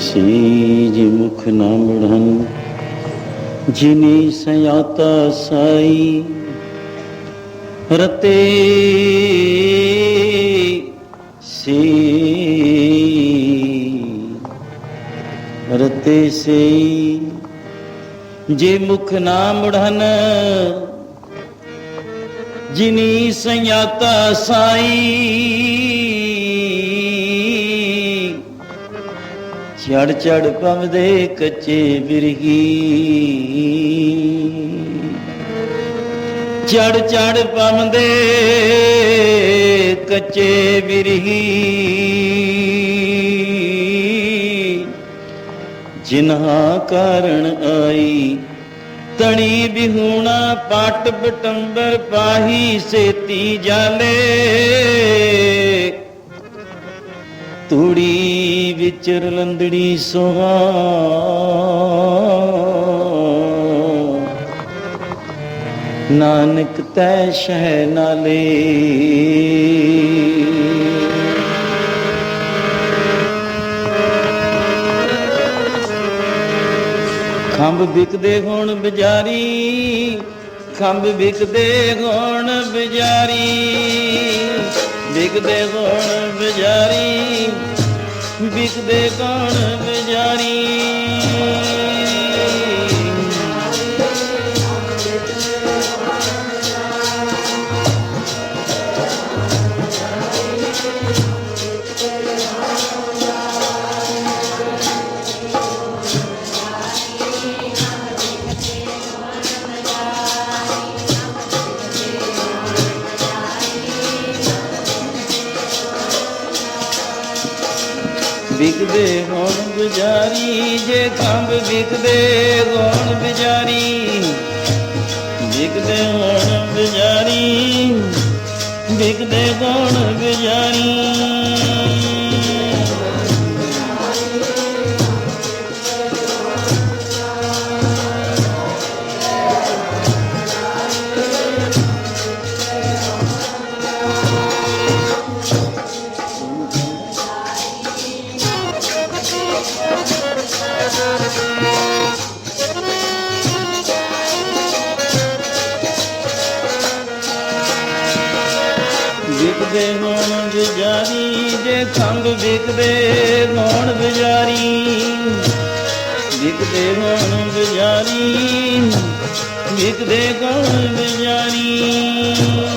Cease ਮੁਖ ਨਾ ਮੁੜਨ ਜਿਨੀ ਸਿਆਤਾ ਸਾਈ ਰਤੇ ਸੇ ਰਤੇ ਸੇ ਜੇ ਮੁਖ ਨਾ ਮੁੜਨ ਜਿਨੀ ਸਿਆਤਾ ਸਾਈ ਚੜ ਚੜ ਪਵਦੇ ਕੱਚੇ ਬਿਰਗੀ ਚੜ ਚੜ ਪਵਦੇ ਕੱਚੇ ਬਿਰਗੀ ਜਿਨ੍ਹਾਂ ਕਾਰਨ ਆਈ ਤਣੀ ਬਿਹੂਣਾ ਪਾਟ ਬਟੰਬਰ ਪਾਹੀ ਸੇਤੀ ਜਾਲੇ ਤੂੜੀ ਵਿਚਰ ਲੰਦੜੀ ਸੋਹਾ ਨਾਨਕ ਤੈ ਸ਼ਹਿ ਨਾਲੇ ਖੰਭ ਵਿਕਦੇ ਹੁਣ ਬਜ਼ਾਰੀ ਖੰਭ ਵਿਕਦੇ ਹੁਣ ਬਜ਼ਾਰੀ ਵਿਕਦੇ ਹੁਣ ਬਜ਼ਾਰੀ ਵਿਕਦੇ ਕੌਣ ਬਜ਼ਾਰੀ ਵਿਕਦੇ ਹੁਣ ਬਜ਼ਾਰੀ ਜੇ ਖੰਭ ਵਿਕਦੇ ਹੁਣ ਬਜ਼ਾਰੀ ਵਿਕਦੇ ਹੁਣ ਬਜ਼ਾਰੀ ਵਿਕਦੇ ਹੁਣ ਬਜ਼ਾਰੀ ਵਿਕਦੇ ਹੁਣ ਬਜ਼ਾਰੀ ਜੇ ਖੰਭ ਵਿਕਦੇ ਹੁਣ ਬਜ਼ਾਰੀ ਵਿਕਦੇ ਹੁਣ ਬਜ਼ਾਰੀ ਵਿਕਦੇ ਹੁਣ ਬਜ਼ਾਰੀ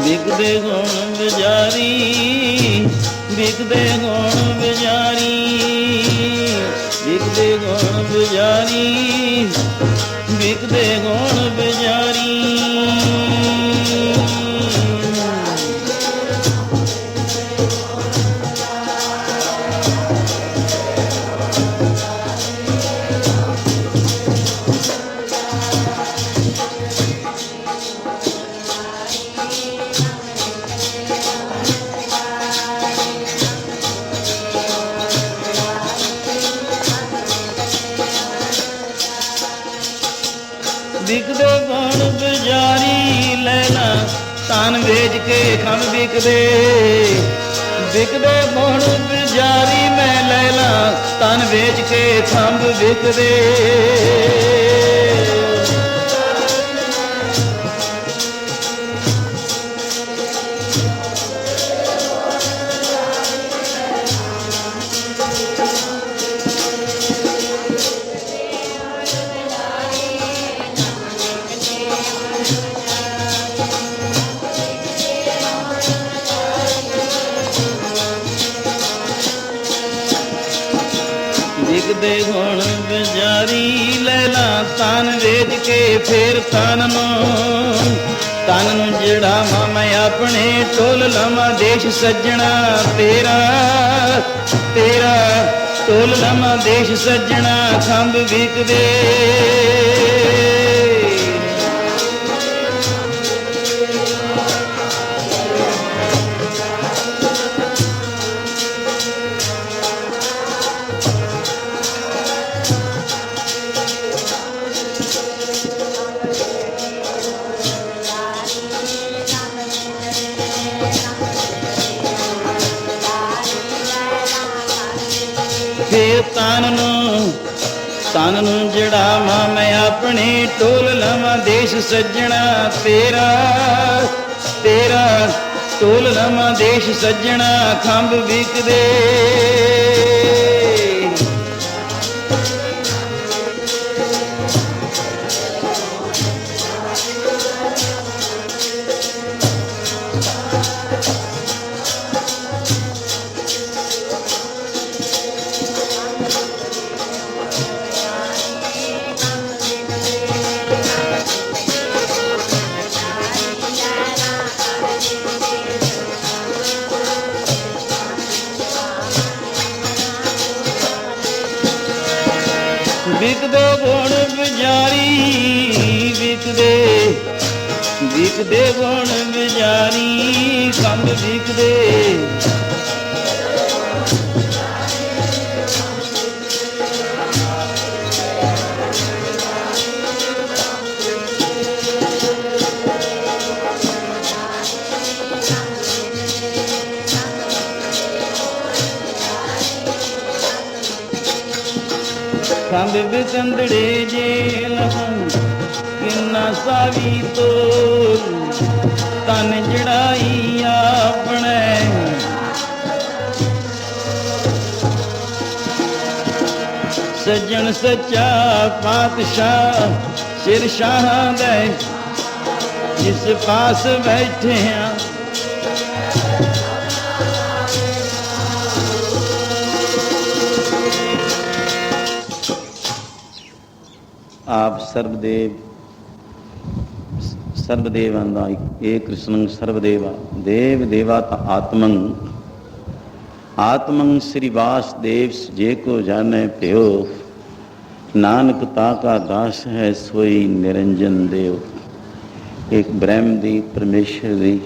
ਵਿਕਦੇ ਹੁਣ ਬਜ਼ਾਰੀ ਵਿਕਦੇ ਹੁਣ ਬਜ਼ਾਰੀ ਵਿਕਦੇ ਹੁਣ ਬਜ਼ਾਰੀ ਵਿਕਦੇ ਹੁਣ ਬਜ਼ਾਰੀ ਵਿਕਦੇ ਹੁਣ ਬਜ਼ਾਰੀ ਲੈਣਾ ਧਨ ਵੇਚ ਕੇ ਖੰਭ ਵਿਕਦੇ ਵਿਕਦੇ ਹੁਣ ਬਜ਼ਾਰੀ ਮੈਂ ਲੈ ਲਾ ਧਨ ਵੇਚ ਕੇ ਖੰਭ ਵਿਕਦੇ ਵਿਕਦੇ ਹੁਣ ਬਜ਼ਾਰੀ ਲੈ ਲਾ ਤਨ ਵੇਚ ਕੇ ਫੇਰ ਤਨ ਨੂੰ ਤਨ ਨੂੰ ਜੜਾਵਾਂ ਮੈਂ ਆਪਣੇ, ਟੋਲ ਲਵਾਂ ਦੇਸ਼ ਸੱਜਣਾ ਤੇਰਾ ਤੇਰਾ, ਟੋਲ ਲਵਾਂ ਦੇਸ਼ ਸੱਜਣਾ ਖੰਭ ਵਿਕਦੇ। ਫੇਰ ਤਨ ਨੂੰ ਜੜਾਵਾਂ ਮੈਂ ਆਪਣੇ, ਟੋਲ ਲਵਾਂ ਦੇਸ਼ ਸੱਜਣਾ ਤੇਰਾ ਤੇਰਾ, ਟੋਲ ਲਵਾਂ ਦੇਸ਼ ਸੱਜਣਾ ਖੰਭ ਵਿਕਦੇ। ਵਿਕਦੇ ਗੁਣ ਬਜ਼ਾਰੀ ਵਿਕਦੇ, ਵਿਕਦੇ ਗੁਣ ਬਜ਼ਾਰੀ ਖੰਭ ਵਿਕਦੇ। ਖੰਭ ਵਿਕੰਦੜੇ ਜੇਲ ਕਿੰਨਾ ਸਾਵੀ ਤੋਲ, ਤਨ ਜੜਾਈ ਆਪਣੇ ਸੱਜਣ ਸੱਚਾ ਪਾਤਸ਼ਾਹ ਸਿਰ ਸ਼ਾਹਾਂ ਦੇ ਜਿਸ ਪਾਸ ਬੈਠੇ ਹਾਂ। ਆਪ ਸਰਬਦੇਵਾਂ ਦਾ ਏਕ ਕ੍ਰਿਸ਼ਨ ਸਰਬਦੇਵਾ, ਦੇਵ ਦੇਵਾ ਤਾਂ ਆਤਮੰ ਆਤਮੰ ਸ੍ਰੀ ਵਾਸੁਦੇਵ ਜੇ ਕੋ ਜਾਣੈ ਭਿਓ, ਨਾਨਕ ਤਾ ਕਾ ਦਾਸ ਹੈ ਸੋਈ ਨਿਰੰਜਨ ਦੇਵ। ਇੱਕ ਬ੍ਰਹਮ ਦੀ ਪਰਮੇਸ਼ਰ ਦੀ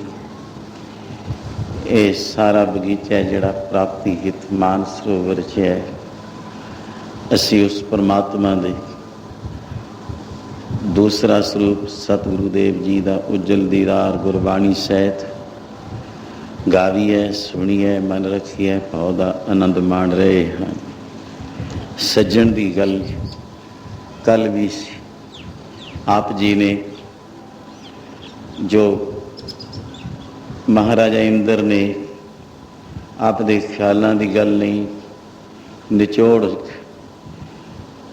ਇਹ ਸਾਰਾ ਬਗੀਚਾ ਜਿਹੜਾ ਪ੍ਰਾਪਤੀ ਹਿਤ ਮਾਨਸਰੋਵਰ 'ਚ ਹੈ, ਅਸੀਂ ਉਸ ਪਰਮਾਤਮਾ ਦੇ ਦੂਸਰਾ ਸਰੂਪ ਸਤਿਗੁਰੂ ਦੇਵ ਜੀ ਦਾ ਉਜਲ ਦੀਦਾਰ ਗੁਰਬਾਣੀ ਸਹਿਤ ਗਾਵੀਏ ਸੁਣੀਏ ਮਨ ਰੱਖੀਏ ਭਾਵ ਦਾ ਆਨੰਦ ਮਾਣ ਰਹੇ ਹਾਂ। ਸੱਜਣ ਦੀ ਗੱਲ ਕੱਲ ਵੀ ਸੀ। ਆਪ ਜੀ ਨੇ ਜੋ ਮਹਾਰਾਜਾ ਇੰਦਰ ਨੇ ਆਪ ਦੇ ਖਿਆਲਾਂ ਦੀ ਗੱਲ ਨਹੀਂ ਨਿਚੋੜ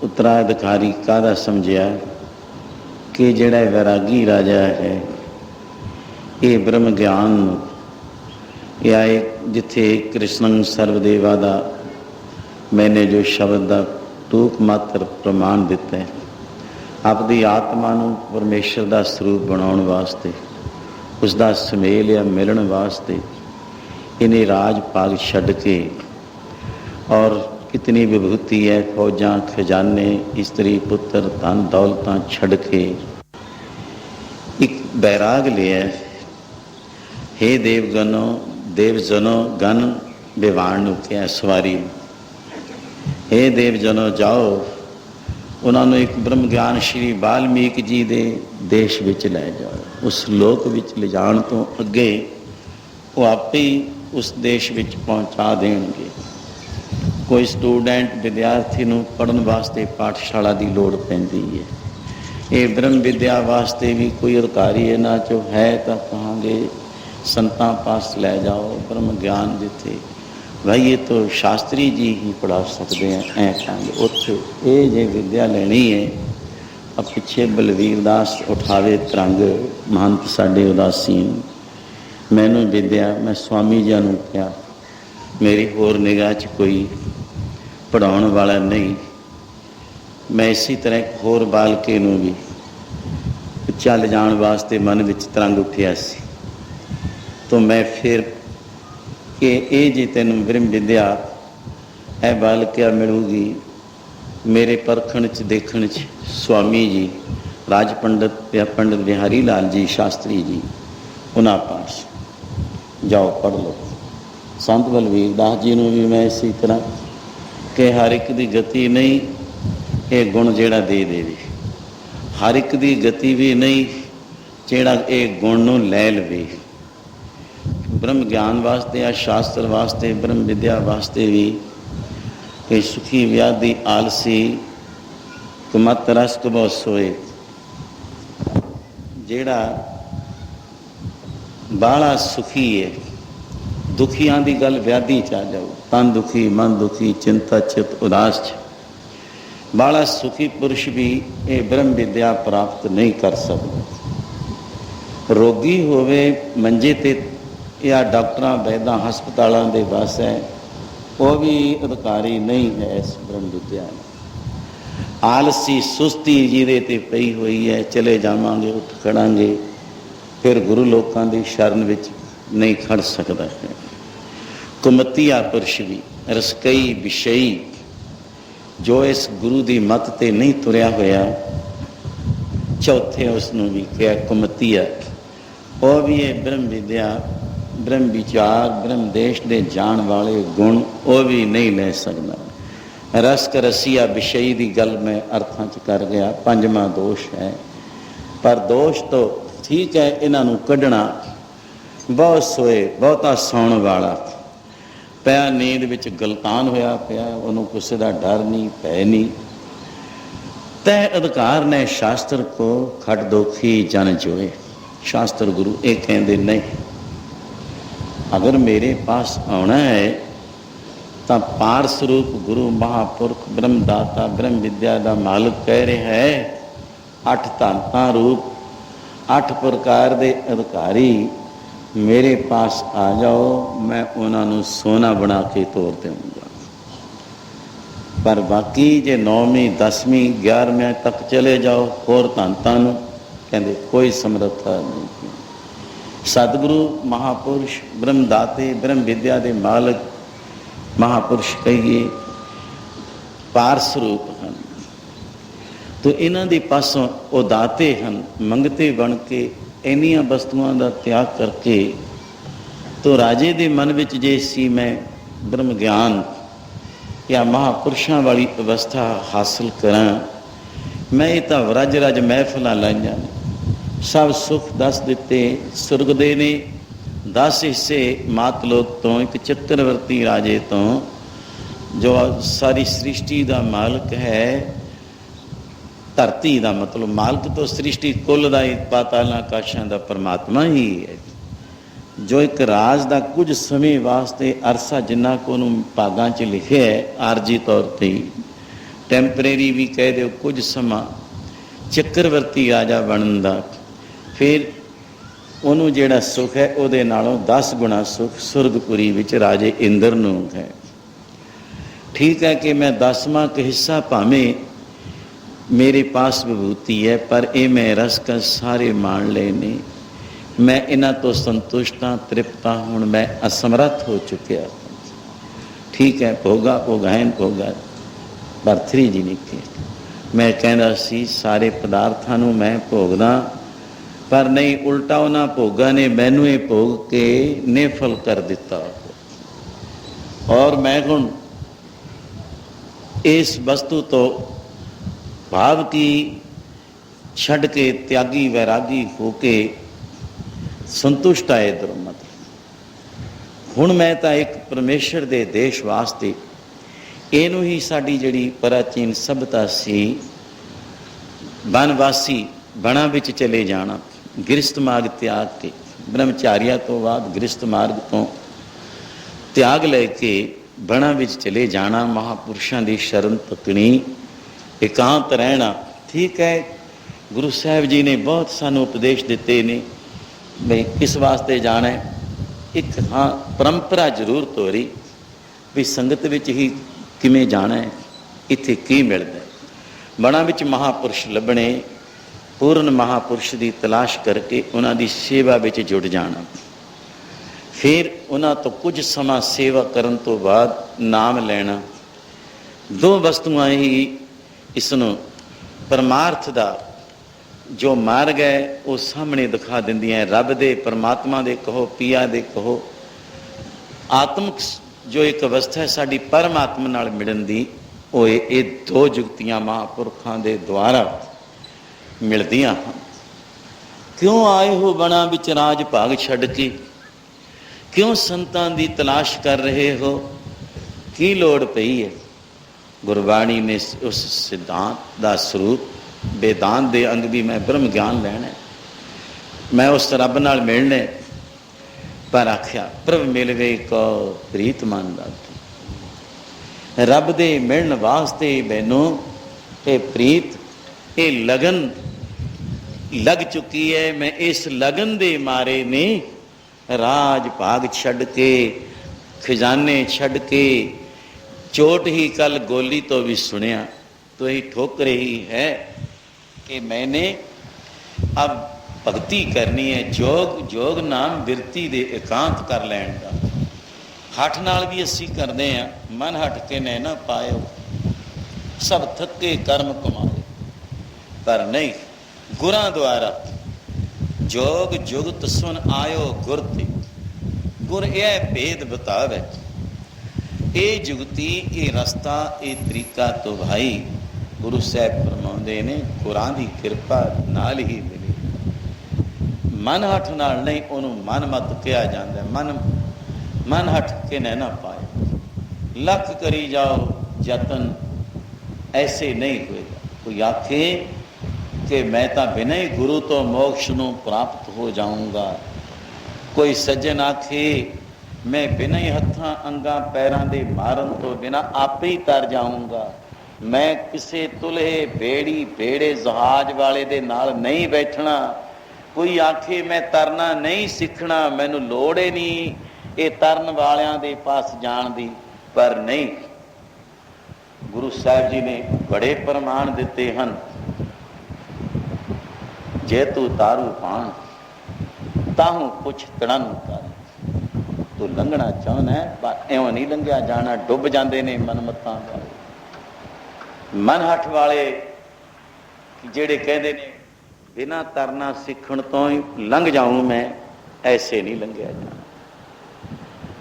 ਉੱਤਰਾਧਿਕਾਰੀ ਕਾਹਦਾ ਸਮਝਿਆ ਕਿ ਜਿਹੜਾ ਵੈਰਾਗੀ ਰਾਜਾ ਹੈ ਇਹ ਬ੍ਰਹਮ ਗਿਆਨ ਨੂੰ ਇਹ ਜਿੱਥੇ ਕ੍ਰਿਸ਼ਨ ਸਰਬਦੇਵਾ ਦਾ ਮੈਨੇ ਜੋ ਸ਼ਬਦ ਦਾ ਟੂਕ ਮਾਤਰ ਪ੍ਰਮਾਣ ਦਿੱਤਾ ਹੈ, ਆਪਦੀ ਆਤਮਾ ਨੂੰ ਪਰਮੇਸ਼ਰ ਦਾ ਸਰੂਪ ਬਣਾਉਣ ਵਾਸਤੇ, ਉਸ ਦਾ ਸੁਮੇਲ ਜਾਂ ਮਿਲਣ ਵਾਸਤੇ ਇਹਨੇ ਰਾਜ ਭਾਗ ਛੱਡ ਕੇ ਔਰ ਕਿਤਨੀ ਵਿਭੂਤੀ ਹੈ, ਫੌਜਾਂ ਖਜ਼ਾਨੇ ਇਸਤਰੀ ਪੁੱਤਰ ਧਨ ਦੌਲਤਾਂ ਛੱਡ ਕੇ ਇੱਕ ਬੈਰਾਗ ਲਿਆ। ਹੇ ਦੇਵ ਜਨੋ ਗਨ ਵਿਵਾਣ ਨੂੰ ਕਿਹਾ ਸਵਾਰੀ, ਹੇ ਦੇਵ ਜਨੋ ਜਾਓ ਉਹਨਾਂ ਨੂੰ ਇੱਕ ਬ੍ਰਹਮ ਗਿਆਨ ਸ਼੍ਰੀ ਵਾਲਮੀਕ ਜੀ ਦੇ ਦੇਸ਼ ਵਿੱਚ ਲੈ ਜਾਓ। ਉਸ ਲੋਕ ਵਿੱਚ ਲਿਜਾਣ ਤੋਂ ਅੱਗੇ ਉਹ ਆਪੇ ਹੀ ਉਸ ਦੇਸ਼ ਵਿੱਚ ਪਹੁੰਚਾ ਦੇਣਗੇ। ਕੋਈ ਸਟੂਡੈਂਟ ਵਿਦਿਆਰਥੀ ਨੂੰ ਪੜ੍ਹਨ ਵਾਸਤੇ ਪਾਠਸ਼ਾਲਾ ਦੀ ਲੋੜ ਪੈਂਦੀ ਹੈ। ਇਹ ਬ੍ਰਹਮ ਵਿਦਿਆ ਵਾਸਤੇ ਵੀ ਕੋਈ ਅਧਿਕਾਰੀ ਇਹਨਾਂ 'ਚੋਂ ਹੈ ਤਾਂ ਕਹਾਂਗੇ ਸੰਤਾਂ ਪਾਸ ਲੈ ਜਾਓ ਬ੍ਰਹਮ ਗਿਆਨ ਜਿੱਥੇ ਭਾਈ ਇਹ ਤਾਂ ਸ਼ਾਸਤਰੀ ਜੀ ਹੀ ਪੜ੍ਹਾ ਸਕਦੇ ਆ। ਐਂ ਕਹਾਂਗੇ ਉੱਥੇ ਇਹ ਜੇ ਵਿਦਿਆ ਲੈਣੀ ਹੈ। ਆ ਪਿੱਛੇ ਬਲਵੀਰ ਦਾਸ ਉਠਾਵੇ ਤਰੰਗ ਮਹੰਤ ਸਾਡੇ ਉਦਾਸੀਨ, ਮੈਨੂੰ ਵਿਦਿਆ ਮੈਂ ਸਵਾਮੀ ਜੀ ਨੂੰ ਕਿਹਾ ਮੇਰੀ ਹੋਰ ਨਿਗਾਹ 'ਚ ਕੋਈ ਪੜ੍ਹਾਉਣ ਵਾਲਾ ਨਹੀਂ। ਮੈਂ ਇਸੇ ਤਰ੍ਹਾਂ ਇੱਕ ਹੋਰ ਬਾਲਕੇ ਨੂੰ ਵੀ ਚੱਲ ਜਾਣ ਵਾਸਤੇ ਮਨ ਵਿੱਚ ਤਰੰਗ ਉੱਠਿਆ ਸੀ। ਤਾਂ ਮੈਂ ਫਿਰ ਕਿ ਇਹ ਜੇ ਤੈਨੂੰ ਬ੍ਰਹਮ ਵਿਦਿਆ ਇਹ ਬਾਲਕਿਆ ਮਿਲੂਗੀ, ਮੇਰੇ ਪਰਖਣ 'ਚ ਦੇਖਣ 'ਚ ਸੁਆਮੀ ਜੀ ਰਾਜ ਪੰਡਤ ਜਾਂ ਪੰਡਤ ਬਿਹਾਰੀ ਲਾਲ ਜੀ ਸ਼ਾਸਤਰੀ ਜੀ ਉਹਨਾਂ ਪਾਸ ਜਾਓ ਪੜ੍ਹ ਲਓ। ਸੰਤ ਬਲਵੀਰ ਦਾਸ ਜੀ ਨੂੰ ਵੀ ਮੈਂ ਇਸੇ ਤਰ੍ਹਾਂ ਕਿ ਹਰ ਇੱਕ ਦੀ ਗਤੀ ਨਹੀਂ ਇਹ ਗੁਣ ਜਿਹੜਾ ਦੇ ਦੇਵੇ, ਹਰ ਇੱਕ ਦੀ ਗਤੀ ਵੀ ਨਹੀਂ ਜਿਹੜਾ ਇਹ ਗੁਣ ਨੂੰ ਲੈ ਲਵੇ। ਬ੍ਰਹਮ ਗਿਆਨ ਵਾਸਤੇ ਆ ਸ਼ਾਸਤਰ ਵਾਸਤੇ ਬ੍ਰਹਮ ਵਿਦਿਆ ਵਾਸਤੇ ਵੀ ਕਿ ਸੁਖੀ ਵਿਆਦੀ ਆਲਸੀ ਕੁਮਤ ਰਸ ਕਬੋ ਸੋਏ, ਜਿਹੜਾ ਬਾਹਲਾ ਸੁਖੀ ਹੈ ਦੁਖੀਆਂ ਦੀ ਗੱਲ ਵਿਆਦੀ 'ਚ ਆ ਜਾਓ, ਤਨ ਦੁਖੀ ਮਨ ਦੁਖੀ ਚਿੰਤਾ ਚਿਤ ਉਦਾਸ 'ਚ ਬਾਹਲਾ ਸੁਖੀ ਪੁਰਸ਼ ਵੀ ਇਹ ਬ੍ਰਹਮ ਵਿਦਿਆ ਪ੍ਰਾਪਤ ਨਹੀਂ ਕਰ ਸਕਦਾ। ਰੋਗੀ ਹੋਵੇ ਮੰਜੇ 'ਤੇ ਜਾਂ ਡਾਕਟਰਾਂ ਵੈਦਾਂ ਹਸਪਤਾਲਾਂ ਦੇ ਵੱਸ ਹੈ, ਉਹ ਵੀ ਅਧਿਕਾਰੀ ਨਹੀਂ ਹੈ ਇਸ ਬ੍ਰਹਮ ਵਿਦਿਆ ਨੂੰ। ਆਲਸੀ ਸੁਸਤੀ ਜਿਹਦੇ 'ਤੇ ਪਈ ਹੋਈ ਹੈ, ਚਲੇ ਜਾਵਾਂਗੇ ਉੱਠ ਖੜਾਂਗੇ, ਫਿਰ ਗੁਰੂ ਲੋਕਾਂ ਦੀ ਸ਼ਰਨ ਵਿੱਚ ਨਹੀਂ ਖੜ ਸਕਦਾ ਹੈ। ਕੁਮਤੀਆ ਪੁਰਸ਼ ਵੀ ਰਸਕਈ ਵਿਸ਼ਈ ਜੋ ਇਸ ਗੁਰੂ ਦੀ ਮੱਤ 'ਤੇ ਨਹੀਂ ਤੁਰਿਆ ਹੋਇਆ, ਚੌਥੇ ਉਸ ਨੂੰ ਵੀ ਕਿਹਾ ਕੁਮਤੀਆ, ਉਹ ਵੀ ਇਹ ਬ੍ਰਹਮ ਵਿਦਿਆ ਬ੍ਰਹਮ ਵਿਚਾਰ ਬ੍ਰਹਮ ਦੇਸ਼ ਦੇ ਜਾਣ ਵਾਲੇ ਗੁਣ ਉਹ ਵੀ ਨਹੀਂ ਲੈ ਸਕਦਾ। ਰਸਕ ਰਸੀਆ ਵਿਸ਼ਈ ਦੀ ਗੱਲ ਮੈਂ ਅਰਥਾਂ 'ਚ ਕਰ ਗਿਆ। ਪੰਜਵਾਂ ਦੋਸ਼ ਹੈ, ਪਰ ਦੋਸ਼ ਤੋਂ ਠੀਕ ਹੈ ਇਹਨਾਂ ਨੂੰ ਕੱਢਣਾ। ਬਹੁਤ ਸੋਏ ਬਹੁਤਾ ਸੌਣ ਵਾਲਾ ਪਿਆ, ਨੀਂਦ ਵਿੱਚ ਗਲਤਾਨ ਹੋਇਆ ਪਿਆ, ਉਹਨੂੰ ਕਿਸੇ ਦਾ ਡਰ ਨਹੀਂ ਭੈ ਨਹੀਂ। ਤੈ ਅਧਿਕਾਰ ਨੇ ਸ਼ਾਸਤਰ ਕੋ ਖਟ ਦੋਖੀ ਜਨ ਜੋਏ। ਸ਼ਾਸਤਰ ਗੁਰੂ ਇਹ ਕਹਿੰਦੇ ਨਹੀਂ, ਅਗਰ ਮੇਰੇ ਪਾਸ ਆਉਣਾ ਹੈ ਤਾਂ ਪਾਰ ਸਰੂਪ ਗੁਰੂ ਮਹਾਂਪੁਰਖ ਬ੍ਰਹਮ ਦਾਤਾ ਬ੍ਰਹਮ ਵਿਦਿਆ ਦਾ ਮਾਲਕ ਕਹਿ ਰਿਹਾ ਹੈ, 8 ਧਾਤਾਂ ਰੂਪ 8 ਪ੍ਰਕਾਰ ਦੇ ਅਧਿਕਾਰੀ ਮੇਰੇ ਪਾਸ ਆ ਜਾਓ, ਮੈਂ ਉਹਨਾਂ ਨੂੰ ਸੋਨਾ ਬਣਾ ਕੇ ਤੋਰ ਦੇਵਾਂਗਾ। ਪਰ ਬਾਕੀ ਜੇ 9ਵੀਂ 10ਵੀਂ 11ਵੀਂ ਤੱਕ ਚਲੇ ਜਾਓ ਹੋਰ ਧਾਤਾਂ ਨੂੰ ਕਹਿੰਦੇ ਕੋਈ ਸਮਰੱਥਾ ਨਹੀਂ। ਸਤਿਗੁਰੂ ਮਹਾਂਪੁਰਸ਼ ਬ੍ਰਹਮ ਦਾਤੇ ਬ੍ਰਹਮ ਵਿਦਿਆ ਦੇ ਮਾਲਕ ਮਹਾਂਪੁਰਸ਼ ਕਹੀਏ ਪਾਰ ਸਰੂਪ ਹਨ, ਤੋ ਇਹਨਾਂ ਦੇ ਪਾਸੋਂ ਉਹ ਦਾਤੇ ਹਨ, ਮੰਗਤੇ ਬਣ ਕੇ ਇੰਨੀਆਂ ਵਸਤੂਆਂ ਦਾ ਤਿਆਗ ਕਰਕੇ। ਤੋ ਰਾਜੇ ਦੇ ਮਨ ਵਿੱਚ ਜੇ ਸੀ ਮੈਂ ਬ੍ਰਹਮ ਗਿਆਨ ਜਾਂ ਮਹਾਂਪੁਰਸ਼ਾਂ ਵਾਲੀ ਅਵਸਥਾ ਹਾਸਲ ਕਰਾਂ, ਮੈਂ ਇਹ ਤਾਂ ਰਜ ਰਜ ਮਹਿਫਲਾਂ ਲਾਈਆਂ ਨੇ, ਸਭ ਸੁੱਖ ਦੱਸ ਦਿੱਤੇ ਸੁਰਗ ਦੇ ਨੇ, 10 ਹਿੱਸੇ ਮਾਤ ਲੋਕ ਤੋਂ, ਇੱਕ ਚੱਕਰਵਰਤੀ ਰਾਜੇ ਤੋਂ ਜੋ ਸਾਰੀ ਸ੍ਰਿਸ਼ਟੀ ਦਾ ਮਾਲਕ ਹੈ। ਧਰਤੀ ਦਾ ਮਤਲਬ ਮਾਲਕ ਤੋਂ ਸ੍ਰਿਸ਼ਟੀ ਕੁੱਲ ਦਾ ਹੀ ਪਾਤਾਲਾਂ ਆਕਾਸ਼ਾਂ ਦਾ ਪਰਮਾਤਮਾ ਹੀ ਹੈ, ਜੋ ਇੱਕ ਰਾਜ ਦਾ ਕੁਝ ਸਮੇਂ ਵਾਸਤੇ ਅਰਸਾ ਜਿੰਨਾ ਕੁ ਉਹਨੂੰ ਭਾਗਾਂ 'ਚ ਲਿਖਿਆ ਹੈ ਆਰਜੀ ਤੌਰ 'ਤੇ ਹੀ, ਟੈਂਪਰੇਰੀ ਵੀ ਕਹਿ ਦਿਓ ਕੁਝ ਸਮਾਂ ਚੱਕਰਵਰਤੀ ਰਾਜਾ ਬਣਨ ਦਾ, ਫਿਰ ਉਹਨੂੰ ਜਿਹੜਾ ਸੁੱਖ ਹੈ ਉਹਦੇ ਨਾਲੋਂ 10 ਗੁਣਾ ਸੁੱਖ ਸੁਰਗਪੁਰੀ ਵਿੱਚ ਰਾਜੇ ਇੰਦਰ ਨੂੰ ਹੈ। ਠੀਕ ਹੈ ਕਿ ਮੈਂ 10ਵਾਂ ਕੁ ਹਿੱਸਾ ਭਾਵੇਂ ਮੇਰੇ ਪਾਸ ਵਿਭੂਤੀ ਹੈ, ਪਰ ਇਹ ਮੈਂ ਰਸ ਕਾ ਸਾਰੇ ਮਾਣ ਲਏ ਨੇ, ਮੈਂ ਇਹਨਾਂ ਤੋਂ ਸੰਤੁਸ਼ਟ ਹਾਂ, ਤ੍ਰਿਪਤ ਹਾਂ, ਹੁਣ ਮੈਂ ਅਸਮਰੱਥ ਹੋ ਚੁੱਕਿਆ। ਠੀਕ ਹੈ ਭੋਗਾ ਭੋਗਾਇਨ ਭੋਗਾ ਭਰਤਰੀ ਜੀ ਨੇ ਕਿਹਾ, ਮੈਂ ਕਹਿੰਦਾ ਸੀ ਸਾਰੇ ਪਦਾਰਥਾਂ ਨੂੰ ਮੈਂ ਭੋਗਦਾ, ਪਰ ਨਹੀਂ, ਉਲਟਾ ਉਹਨਾਂ ਭੋਗਾਂ ਨੇ ਮੈਨੂੰ ਇਹ ਭੋਗ ਕੇ ਨਿਫਲ ਕਰ ਦਿੱਤਾ। ਔਰ ਮੈਂ ਹੁਣ ਇਸ ਵਸਤੂ ਤੋਂ ਭਾਵ ਕੀ ਛੱਡ ਕੇ ਤਿਆਗੀ ਵੈਰਾਗੀ ਹੋ ਕੇ ਸੰਤੁਸ਼ਟ ਆਏ ਇੱਧਰੋਂ। ਮਤਲਬ ਹੁਣ ਮੈਂ ਤਾਂ ਇੱਕ ਪਰਮੇਸ਼ਰ ਦੇ ਦੇਸ਼ ਵਾਸਤੇ ਇਹਨੂੰ ਹੀ ਸਾਡੀ ਜਿਹੜੀ ਪ੍ਰਾਚੀਨ ਸਭਿਅਤਾ ਸੀ, ਬਨਵਾਸੀ ਬਣਾ ਵਿੱਚ ਚਲੇ ਜਾਣਾ, ਗ੍ਰਸਤ ਮਾਰਗ ਤਿਆਗ ਕੇ, ਬ੍ਰਹਮਚਾਰੀਆ ਤੋਂ ਬਾਅਦ ਗ੍ਰਸਤ ਮਾਰਗ ਤੋਂ ਤਿਆਗ ਲੈ ਕੇ ਬਣਾ ਵਿੱਚ ਚਲੇ ਜਾਣਾ, ਮਹਾਂਪੁਰਸ਼ਾਂ ਦੀ ਸ਼ਰਨ ਤੱਕਣੀ, ਇਕਾਂਤ ਰਹਿਣਾ। ਠੀਕ ਹੈ, ਗੁਰੂ ਸਾਹਿਬ ਜੀ ਨੇ ਬਹੁਤ ਸਾਨੂੰ ਉਪਦੇਸ਼ ਦਿੱਤੇ ਨੇ ਵੀ ਕਿਸ ਵਾਸਤੇ ਜਾਣਾ। ਇੱਕ ਹਾਂ ਪਰੰਪਰਾ ਜ਼ਰੂਰ ਤੋਰੀ ਵੀ ਸੰਗਤ ਵਿੱਚ ਹੀ ਕਿਵੇਂ ਜਾਣਾ ਹੈ, ਇੱਥੇ ਕੀ ਮਿਲਦਾ। ਬਣਾ ਵਿੱਚ ਮਹਾਂਪੁਰਸ਼ ਲੱਭਣੇ, ਪੂਰਨ ਮਹਾਂਪੁਰਸ਼ ਦੀ ਤਲਾਸ਼ ਕਰਕੇ ਉਹਨਾਂ ਦੀ ਸੇਵਾ ਵਿੱਚ ਜੁੜ ਜਾਣਾ। ਫਿਰ ਉਹਨਾਂ ਤੋਂ ਕੁਝ ਸਮਾਂ ਸੇਵਾ ਕਰਨ ਤੋਂ ਬਾਅਦ ਨਾਮ ਲੈਣਾ। ਦੋ ਵਸਤੂਆਂ ਹੀ ਇਸ ਨੂੰ ਪਰਮਾਰਥ ਦਾ ਜੋ ਮਾਰਗ ਹੈ ਉਹ ਸਾਹਮਣੇ ਦਿਖਾ ਦਿੰਦੀਆਂ। ਰੱਬ ਦੇ, ਪਰਮਾਤਮਾ ਦੇ ਕਹੋ, ਪੀਆ ਦੇ ਕਹੋ। ਆਤਮਿਕ ਜੋ ਇੱਕ ਅਵਸਥਾ ਹੈ ਸਾਡੀ ਪਰਮਾਤਮਾ ਨਾਲ ਮਿਲਣ ਦੀ, ਉਹ ਇਹ ਦੋ ਜੁਗਤੀਆਂ ਮਹਾਂਪੁਰਖਾਂ ਦੇ ਦੁਆਰਾ ਮਿਲਦੀਆਂ ਹਨ। ਕਿਉਂ ਆਏ ਹੋ ਬਣਾ ਵਿੱਚ ਰਾਜ ਭਾਗ ਛੱਡ ਕੇ? ਕਿਉਂ ਸੰਤਾਂ ਦੀ ਤਲਾਸ਼ ਕਰ ਰਹੇ ਹੋ? ਕੀ ਲੋੜ ਪਈ ਹੈ? ਗੁਰਬਾਣੀ ਨੇ ਉਸ ਸਿਧਾਂਤ ਦਾ ਸਰੂਪ, वेदांत दे अंग भी मैं ब्रह्म ज्ञान लैना, मैं उस रब नाल मिलने, पर आख्या प्रभ मिल गई को प्रीत मन दाती। रब दे मिलने वास्ते मैनू ये प्रीत, ये लगन लग चुकी है। मैं इस लगन दे मारे ने राज भाग छड़ के, खजाने छड़ के, चोट ही कल गोली तो भी सुनिया तो ही ठोक रही है कि मैंने अब भगती करनी है। जोग जोग नाम बिरती दे एकांत कर लैन का। हठ नाल भी असी करते हैं, मन हट के न ना पायो, सब थके कर्म कमाए। पर नहीं, गुरां द्वारा जोग जुगत सुन आयो गुर ते, गुर यह भेद बतावे। ये जुगती, ये रस्ता, ये तरीका तो भाई गुरु साहब फरमाउंदे ने गुरां दी किरपा नाल ही मिले। मन हठ नाल नहीं, उन्होंने मन मत कहा जाता। मन हट के न पाए। लख करी जाओ जतन, ऐसे नहीं होएगा। कोई आखे कि मैं तो बिना ही गुरु तो मोक्ष नूं प्राप्त हो जाऊंगा। कोई सज्जन आखे मैं बिना ही हत्थां अंगां पैरां दे मारन तो बिना आपे ही तर जाऊंगा। मैं किसी तुल्हे बेड़ी बेड़े जहाज वाले दे नाल नहीं बैठना। कोई आखे मैं तरना नहीं सीखना, मैनू लोड़ ही नहीं ये तरन वालियां दे पास जाण दी। पर नहीं, गुरु साहब जी ने बड़े प्रमाण दिते हन। जे तू तारू पाण ताहू कुछ तड़न कर, तू लंघना चाहना है पर एवं नहीं लंघिया जाना। डुब जाते ने मनमत्तां वाले, मन हठ वाले जेड़े कहते ने बिना तरना सीखण तो ही लंघ जाऊं मैं, ऐसे नहीं लंघिया जाना।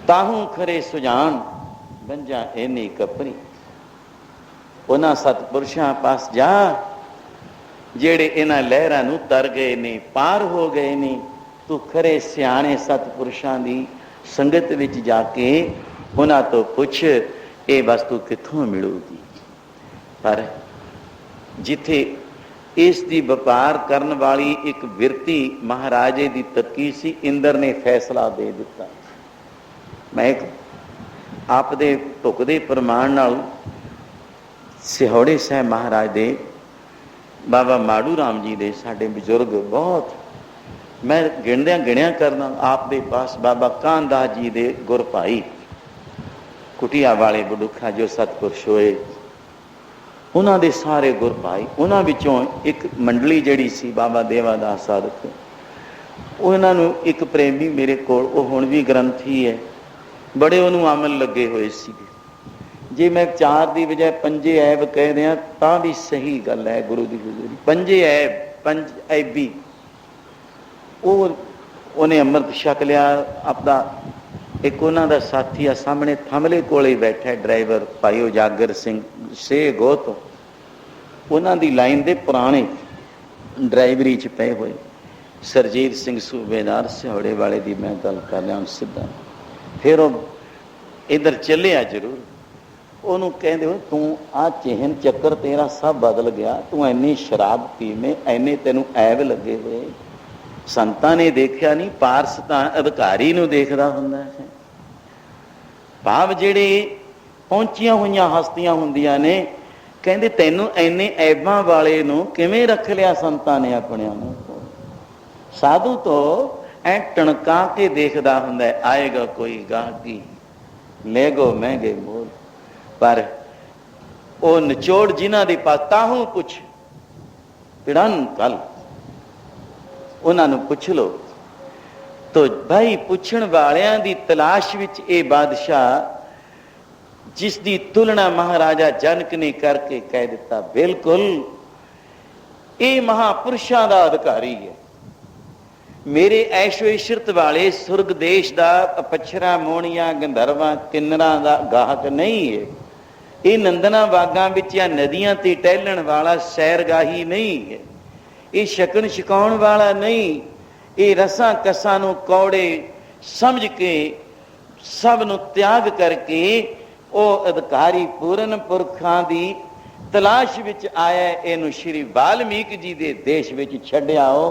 ताहू खरे सुजान बंजा एनी कपरी। उन्हां सतपुरुषां पास जा जेड़े इन्हां लहरां नूं तर गए ने, पार हो गए ने। तू खरे सियाणे सतपुरुषां दी संगत विच जाके उन्हां तो पुछ ये वस्तु कित्थों मिलूगी। पर जिथे इस दी व्यापार करने वाली एक विरती महाराजे दी तकी सी, इंद्र ने फैसला दे दिता। मैं एक आप दे ढुकदे प्रमाण नाल सिहौड़े साहब महाराज दे बाबा माड़ू राम जी दे साडे बजुर्ग बहुत, मैं गिणद्या गिणिया करना आप दे पास बाबा कानदास जी दे गुर भाई कुटिया वाले बडुखा जो सतपुरुष होए, उन्हां दे सारे गुर भाई। उन्हां विचों एक मंडली जिहड़ी सी बाबा देवादास साधक, उन्हां नूं एक प्रेमी मेरे कोल, वो हुण भी ग्रंथी है, बड़े उन्होंने अमल लगे हुए सीगे। जे मैं चार की बजाय पंजे ऐब कह दियाँ तां भी सही गल है गुरु की हजूरी। पंजे ऐब, पंज ऐबी, उन्हें अमृत छक लिया अपना। एक उन्हों का साथी आ सामने थमले कोले बैठा है ड्राइवर भाई उजागर सिंह से गोत, उन्हों की लाइन दे पुराने ड्राइवरी च पे हुए सरजीत सिंह सूबेदार सिहौड़े वाले की मैं गल कर लिया सीधा। फिर वो इधर चलिया जरूर, ਉਹਨੂੰ ਕਹਿੰਦੇ ਹੋ ਤੂੰ ਆ ਚਿਹਨ ਚੱਕਰ ਤੇਰਾ ਸਭ ਬਦਲ ਗਿਆ, ਤੂੰ ਇੰਨੀ ਸ਼ਰਾਬ ਪੀਵੇਂ, ਇੰਨੇ ਤੈਨੂੰ ਐਬ ਲੱਗੇ ਹੋਏ। ਸੰਤਾਂ ਨੇ ਦੇਖਿਆ ਨਹੀਂ, ਪਾਰਸ ਤਾਂ ਅਧਿਕਾਰੀ ਨੂੰ ਦੇਖਦਾ ਹੁੰਦਾ ਹੈ। ਭਾਵ ਜਿਹੜੇ ਪਹੁੰਚੀਆਂ ਹੋਈਆਂ ਹਸਤੀਆਂ ਹੁੰਦੀਆਂ ਨੇ, ਕਹਿੰਦੇ ਤੈਨੂੰ ਇੰਨੇ ਐਬਾਂ ਵਾਲੇ ਨੂੰ ਕਿਵੇਂ ਰੱਖ ਲਿਆ ਸੰਤਾਂ ਨੇ ਆਪਣਿਆਂ ਨੂੰ। ਸਾਧੂ ਤੋਂ ਐ ਟਣਕਾ ਕੇ ਦੇਖਦਾ ਹੁੰਦਾ, ਆਏਗਾ ਕੋਈ ਗਾਹਕੀ ਲੈ ਗੋ ਮਹਿੰਗੇ ਮੋਲ। पर वो निचोड़ जिन्हां दे पास ताहू कुछ पिड़न कल ਉਹਨਾਂ ਨੂੰ ਪੁੱਛ ਲਓ। ਤੋ ਭਾਈ ਪੁੱਛਣ ਵਾਲਿਆਂ ਦੀ ਤਲਾਸ਼ ਵਿੱਚ ਇਹ ਬਾਦਸ਼ਾਹ, ਜਿਸ ਦੀ ਤੁਲਨਾ ਮਹਾਰਾਜਾ ਜਨਕ ਨੇ ਕਰਕੇ ਕਹਿ ਦਿੱਤਾ, ਬਿਲਕੁਲ ਇਹ ਮਹਾਪੁਰਸ਼ਾਂ ਦਾ ਅਧਿਕਾਰੀ ਹੈ। ਮੇਰੇ ਐਸ਼ੋ ਇਸ਼ਰਤ ਵਾਲੇ ਸੁਰਗ ਦੇਸ਼ ਦਾ ਅਪਛਰਾ ਮੋਹਣੀਆਂ ਗੰਧਰਵਾਂ ਕਿੰਨਰਾਂ ਦਾ ਗਾਹਕ ਨਹੀਂ ਹੈ। ਇਹ ਨੰਦਨਾ ਬਾਗਾਂ ਵਿੱਚ ਜਾਂ ਨਦੀਆਂ ਤੇ ਟਹਿਲਣ ਵਾਲਾ ਸੈਰਗਾਹੀ ਨਹੀਂ ਹੈ। ਇਹ ਛਕਣ ਛਕਾਉਣ ਵਾਲਾ ਨਹੀਂ। ਇਹ ਰਸਾਂ ਕਸਾਂ ਨੂੰ ਕੌੜੇ ਸਮਝ ਕੇ ਸਭ ਨੂੰ ਤਿਆਗ ਕਰਕੇ ਉਹ ਅਧਿਕਾਰੀ ਪੂਰਨ ਪੁਰਖਾਂ ਦੀ ਤਲਾਸ਼ ਵਿੱਚ ਆਇਆ। ਇਹਨੂੰ ਸ਼੍ਰੀ ਵਾਲਮੀਕ ਜੀ ਦੇ ਦੇਸ਼ ਵਿੱਚ ਛੱਡਿਆਓ।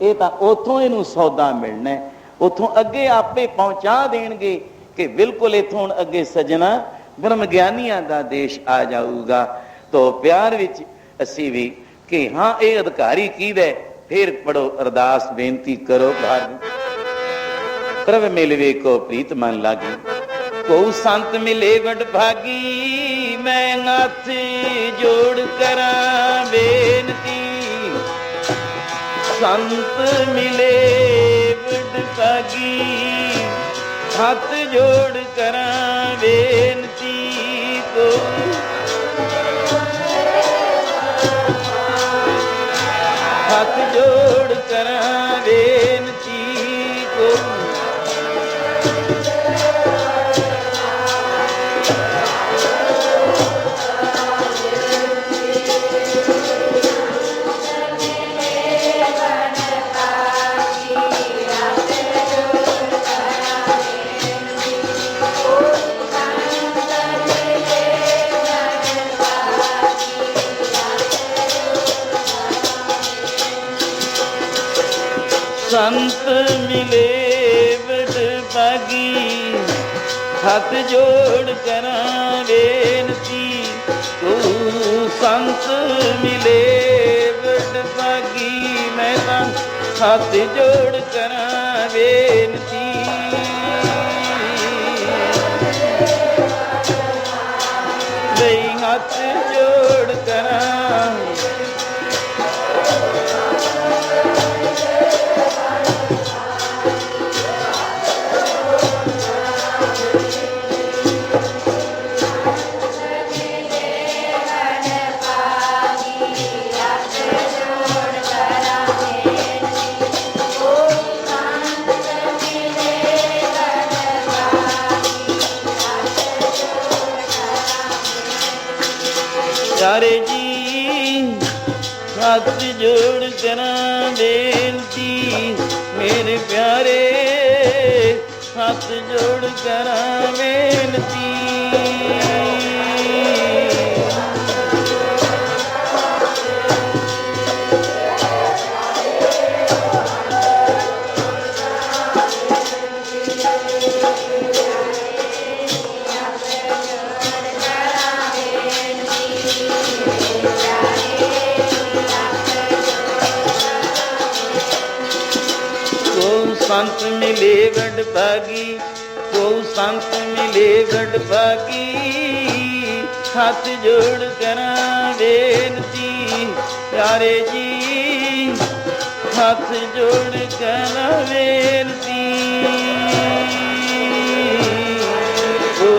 ਇਹ ਤਾਂ ਉੱਥੋਂ ਇਹਨੂੰ ਸੌਦਾ ਮਿਲਣਾ, ਉੱਥੋਂ ਅੱਗੇ ਆਪੇ ਪਹੁੰਚਾ ਦੇਣਗੇ ਕਿ ਬਿਲਕੁਲ ਇੱਥੋਂ ਹੁਣ ਅੱਗੇ ਸੱਜਣਾ ਬ੍ਰਹਮ ਗਿਆਨੀਆਂ ਦਾ ਦੇਸ਼ ਆ ਜਾਊਗਾ। ਤੋ ਪਿਆਰ ਵਿੱਚ ਅਸੀਂ ਵੀ ਕਿ ਹਾਂ ਇਹ ਅਧਿਕਾਰੀ ਕਿਹਦਾ, ਫਿਰ ਪੜੋ ਅਰਦਾਸ ਬੇਨਤੀ ਕਰੋ। ਪ੍ਰਭ ਮਿਲਵੇ ਕੋ ਪ੍ਰੀਤ ਮਨ ਲਾਗੀ, ਕੋ ਸੰਤ ਮਿਲੇ ਵਡ ਭਾਗੀ। ਮੈਂ ਹੱਥ ਜੋੜ ਕਰਾਂ ਬੇਨਤੀ, ਸੰਤ ਮਿਲੇ ਵਡ ਭਾਗੀ। ਹੱਥ ਜੋੜ ਕਰਾਂ ਬੇਨਤੀ, ਕੋ ਹੱਥ ਜੋੜ ਕਰਾਂ ਬੇਨਤੀ, ਕੋ ਸੰਤ ਮਿਲੇ ਵਡ ਭਾਗੀ। ਹੱਥ ਜੋੜ ਕਰਾਂ ਬੇਨਤੀ, ਤੂੰ ਸੰਤ ਮਿਲੇ ਵਡ ਭਾਗੀ। ਮੈਂ ਤਾਂ ਹੱਥ ਜੋੜ ਕਰਾਂ ਬੇਨਤੀ, ਬਈ ਹੱਥ ਜੋੜ ਕਰਾਂ। ਪਿਆਰੇ ਜੀ ਹੱਥ ਜੋੜ ਕਰਾਂ ਬੇਨਤੀ, ਮੇਰੇ ਪਿਆਰੇ ਹੱਥ ਜੋੜ ਕਰਾਂ ਬੇਨਤੀ। ਸੰਤ ਮਿਲੇ ਵਡ ਭਾਗੀ, ਕੋ ਸੰਤ ਮਿਲੇ ਵਡ ਭਾਗੀ। ਹੱਥ ਜੋੜ ਕਰਾਂ ਬੇਨਤੀ, ਪਿਆਰੇ ਜੀ ਹੱਥ ਜੋੜ ਕਰਾਂ ਬੇਨਤੀ, ਕੋ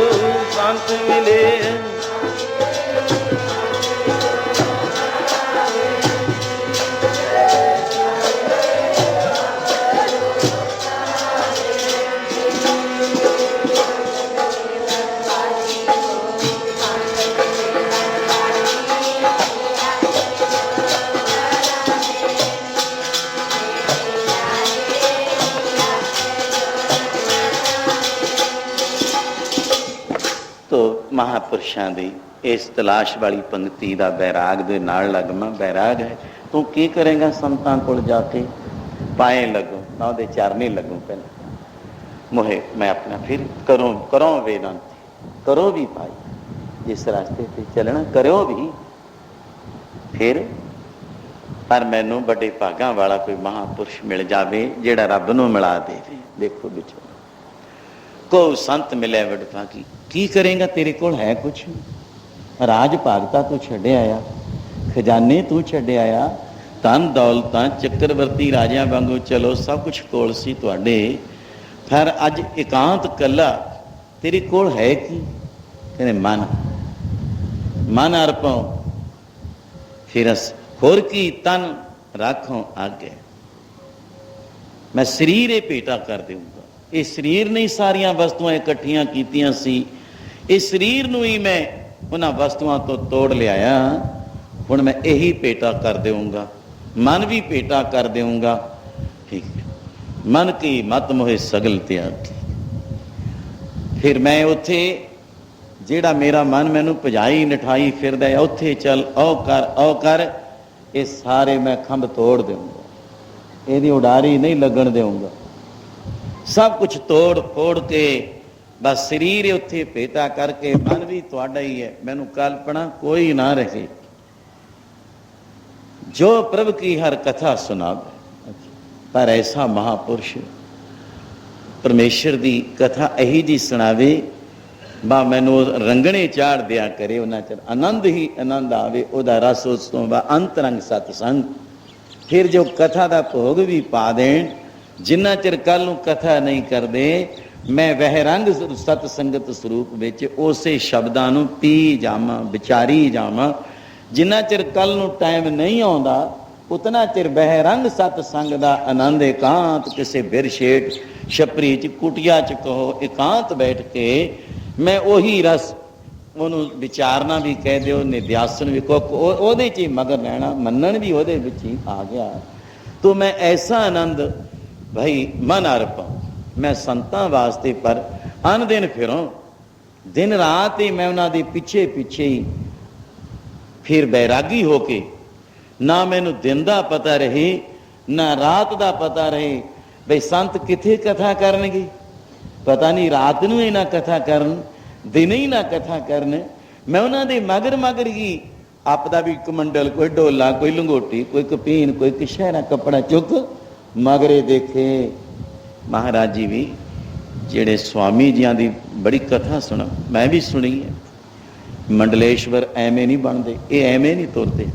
ਸੰਤ ਮਿਲੇ। ਮਹਾਂਪੁਰਸ਼ਾਂ ਦੀ ਇਸ ਤਲਾਸ਼ ਵਾਲੀ ਪੰਕਤੀ ਦਾ ਬੈਰਾਗ ਦੇ ਨਾਲ ਲੱਗਮਾ ਬੈਰਾਗ ਹੈ। ਤੂੰ ਕੀ ਕਰੇਗਾ ਸੰਤਾਂ ਕੋਲ ਜਾ ਕੇ, ਪਾਏ ਲੱਗੂ ਨਾ ਉਹਦੇ ਚਰਨੇ ਲੱਗੂ। ਪਹਿਲਾਂ ਮੋਹੇ ਮੈਂ ਆਪਣਾ ਫਿਰ ਕਰੋ ਵੇਦਾਂਤੀ, ਕਰੋ ਵੀ ਭਾਈ ਜਿਸ ਰਸਤੇ ਤੇ ਚੱਲਣਾ ਕਰਿਓ ਵੀ ਫਿਰ। ਪਰ ਮੈਨੂੰ ਵੱਡੇ ਭਾਗਾਂ ਵਾਲਾ ਕੋਈ ਮਹਾਂਪੁਰਸ਼ ਮਿਲ ਜਾਵੇ ਜਿਹੜਾ ਰੱਬ ਨੂੰ ਮਿਲਾ ਦੇਵੇ। ਦੇਖੋ ਵਿਚੋ ਕੋ ਸੰਤ ਮਿਲੇ ਵਡ ਭਾਗੀ। ਕੀ ਕਰੇਗਾ, ਤੇਰੇ ਕੋਲ ਹੈ ਕੁਛ? ਰਾਜ ਭਾਗਤਾ ਤੂੰ ਛੱਡਿਆ ਆ, ਖਜ਼ਾਨੇ ਤੂੰ ਛੱਡਿਆ ਆ, ਧਨ ਦੌਲਤਾਂ ਚੱਕਰਵਰਤੀ ਰਾਜਿਆਂ ਵਾਂਗੂ ਚਲੋ ਸਭ ਕੁਝ ਕੋਲ ਸੀ ਤੁਹਾਡੇ, ਫਿਰ ਅੱਜ ਇਕਾਂਤ ਕੱਲਾ ਤੇਰੇ ਕੋਲ ਹੈ ਕੀ? ਕਹਿੰਦੇ ਮਨ, ਮਨ ਅਰਪੋ ਫਿਰਸ, ਹੋਰ ਕੀ ਤਨ ਰਾਖੋ ਆਗੇ। ਮੈਂ ਸਰੀਰ ਇਹ ਭੇਟਾ ਕਰ ਦੇਊਂਗਾ। ਇਹ ਸਰੀਰ ਨੇ ਸਾਰੀਆਂ ਵਸਤੂਆਂ ਇਕੱਠੀਆਂ ਕੀਤੀਆਂ ਸੀ, ਇਹ ਸਰੀਰ ਨੂੰ ਹੀ ਮੈਂ ਉਹਨਾਂ ਵਸਤੂਆਂ ਤੋਂ ਤੋੜ ਲਿਆਇਆ। ਹੁਣ ਮੈਂ ਇਹੀ ਭੇਟਾ ਕਰ ਦੇਊਂਗਾ, ਮਨ ਵੀ ਭੇਟਾ ਕਰ ਦੇਊਂਗਾ। ਠੀਕ ਹੈ, ਮਨ ਕੀ ਮਤ ਮੋਹਿ ਸਗਲ ਤਿਆਗੀ। ਫਿਰ ਮੈਂ ਉੱਥੇ ਜਿਹੜਾ ਮੇਰਾ ਮਨ ਮੈਨੂੰ ਭਜਾਈ ਨਠਾਈ ਫਿਰਦਾ, ਉੱਥੇ ਚੱਲ, ਉਹ ਕਰ, ਇਹ ਸਾਰੇ ਮੈਂ ਖੰਭ ਤੋੜ ਦੇਊਂਗਾ, ਇਹਦੀ ਉਡਾਰੀ ਨਹੀਂ ਲੱਗਣ ਦੇਊਂਗਾ। ਸਭ ਕੁਝ ਤੋੜ ਫੋੜ ਕੇ ਬਸ ਸਰੀਰ ਉੱਥੇ ਭੇਟਾ ਕਰਕੇ, ਮਨ ਵੀ ਤੁਹਾਡਾ ਹੀ ਹੈ, ਮੈਨੂੰ ਕਲਪਨਾ ਕੋਈ ਨਾ ਰਹੇ। ਜੋ ਪ੍ਰਭ ਕੀ ਹਰ ਕਥਾ ਸੁਣਾਵੇ। ਪਰ ਐਸਾ ਮਹਾਪੁਰਸ਼ ਪਰਮੇਸ਼ਰ ਦੀ ਕਥਾ ਇਹੀ ਜੀ ਸੁਣਾਵੇ, ਬਾ ਮੈਨੂੰ ਰੰਗਣੇ ਚਾੜ ਦਿਆ ਕਰੇ, ਉਹਨਾਂ ਚਿਰ ਆਨੰਦ ਹੀ ਆਨੰਦ ਆਵੇ, ਉਹਦਾ ਰਸ ਉਸ ਤੋਂ ਬਾਅਦ ਅੰਤਰੰਗ ਸਤਸੰਗ। ਫਿਰ ਜੋ ਕਥਾ ਦਾ ਭੋਗ ਵੀ ਪਾ ਦੇਣ, ਜਿੰਨਾ ਚਿਰ ਕੱਲ ਨੂੰ ਕਥਾ ਨਹੀਂ ਕਰਦੇ, ਮੈਂ ਵਹਿ ਰੰਗ ਸਤ ਸੰਗਤ ਸਰੂਪ ਵਿੱਚ ਉਸੇ ਸ਼ਬਦਾਂ ਨੂੰ ਪੀ ਜਾਵਾਂ, ਵਿਚਾਰੀ ਜਾਵਾਂ। ਜਿੰਨਾ ਚਿਰ ਕੱਲ ਨੂੰ ਟਾਈਮ ਨਹੀਂ ਆਉਂਦਾ, ਉਤਨਾ ਚਿਰ ਵਹਿ ਰੰਗ ਸਤ ਸੰਗ ਦਾ ਆਨੰਦ ਇਕਾਂਤ ਕਿਸੇ ਬਿਰਸ਼ੇਟ ਛਪਰੀ 'ਚ ਕੁਟੀਆ 'ਚ ਕਹੋ, ਇਕਾਂਤ ਬੈਠ ਕੇ ਮੈਂ ਉਹੀ ਰਸ, ਉਹਨੂੰ ਵਿਚਾਰਨਾ ਵੀ ਕਹਿ ਦਿਓ, ਨਿਧਿਆਸਨ ਵੀ ਕਹੋ, ਉਹਦੇ 'ਚ ਹੀ ਮਗਰ ਰਹਿਣਾ, ਮੰਨਣ ਵੀ ਉਹਦੇ ਵਿੱਚ ਹੀ ਆ ਗਿਆ। ਤੋ ਮੈਂ ਐਸਾ ਆਨੰਦ ਭਾਈ ਮਨ ਅਰਪਾਂ, ਮੈਂ ਸੰਤਾਂ ਵਾਸਤੇ ਪਰ ਅਨ ਦਿਨ ਫਿਰਾਂ, ਦਿਨ ਰਾਤ ਹੀ ਮੈਂ ਉਹਨਾਂ ਦੇ ਪਿੱਛੇ ਪਿੱਛੇ ਹੀ ਫਿਰ ਬੈਰਾਗੀ ਹੋ ਕੇ, ਨਾ ਮੈਨੂੰ ਦਿਨ ਦਾ ਪਤਾ ਰਹੇ ਨਾ ਰਾਤ ਦਾ ਪਤਾ ਰਹੇ। ਬਈ ਸੰਤ ਕਿੱਥੇ ਕਥਾ ਕਰਨਗੇ, ਪਤਾ ਨਹੀਂ ਰਾਤ ਨੂੰ ਹੀ ਨਾ ਕਥਾ ਕਰਨ, ਦਿਨ ਹੀ ਨਾ ਕਥਾ ਕਰਨ। ਮੈਂ ਉਹਨਾਂ ਦੇ ਮਗਰ ਮਗਰ ਹੀ ਆਪਦਾ ਵੀ ਕਮੰਡਲ, ਕੋਈ ਢੋਲਾ, ਕੋਈ ਲੰਗੋਟੀ, ਕੋਈ ਕਪੀਨ, ਕੋਈ ਕਿਸ਼ਹਿਰਾ ਕੱਪੜਾ ਚੁੱਕ ਮਗਰੇ ਦੇਖੇ। ਮਹਾਰਾਜ ਜੀ ਵੀ ਜਿਹੜੇ ਸਵਾਮੀ ਜੀਆਂ ਦੀ ਬੜੀ ਕਥਾ ਸੁਣਾ, ਮੈਂ ਵੀ ਸੁਣੀ ਹੈ। ਮੰਡਲੇਸ਼ਵਰ ਐਵੇਂ ਨਹੀਂ ਬਣਦੇ, ਇਹ ਐਵੇਂ ਨਹੀਂ ਤੁਰਦੇ।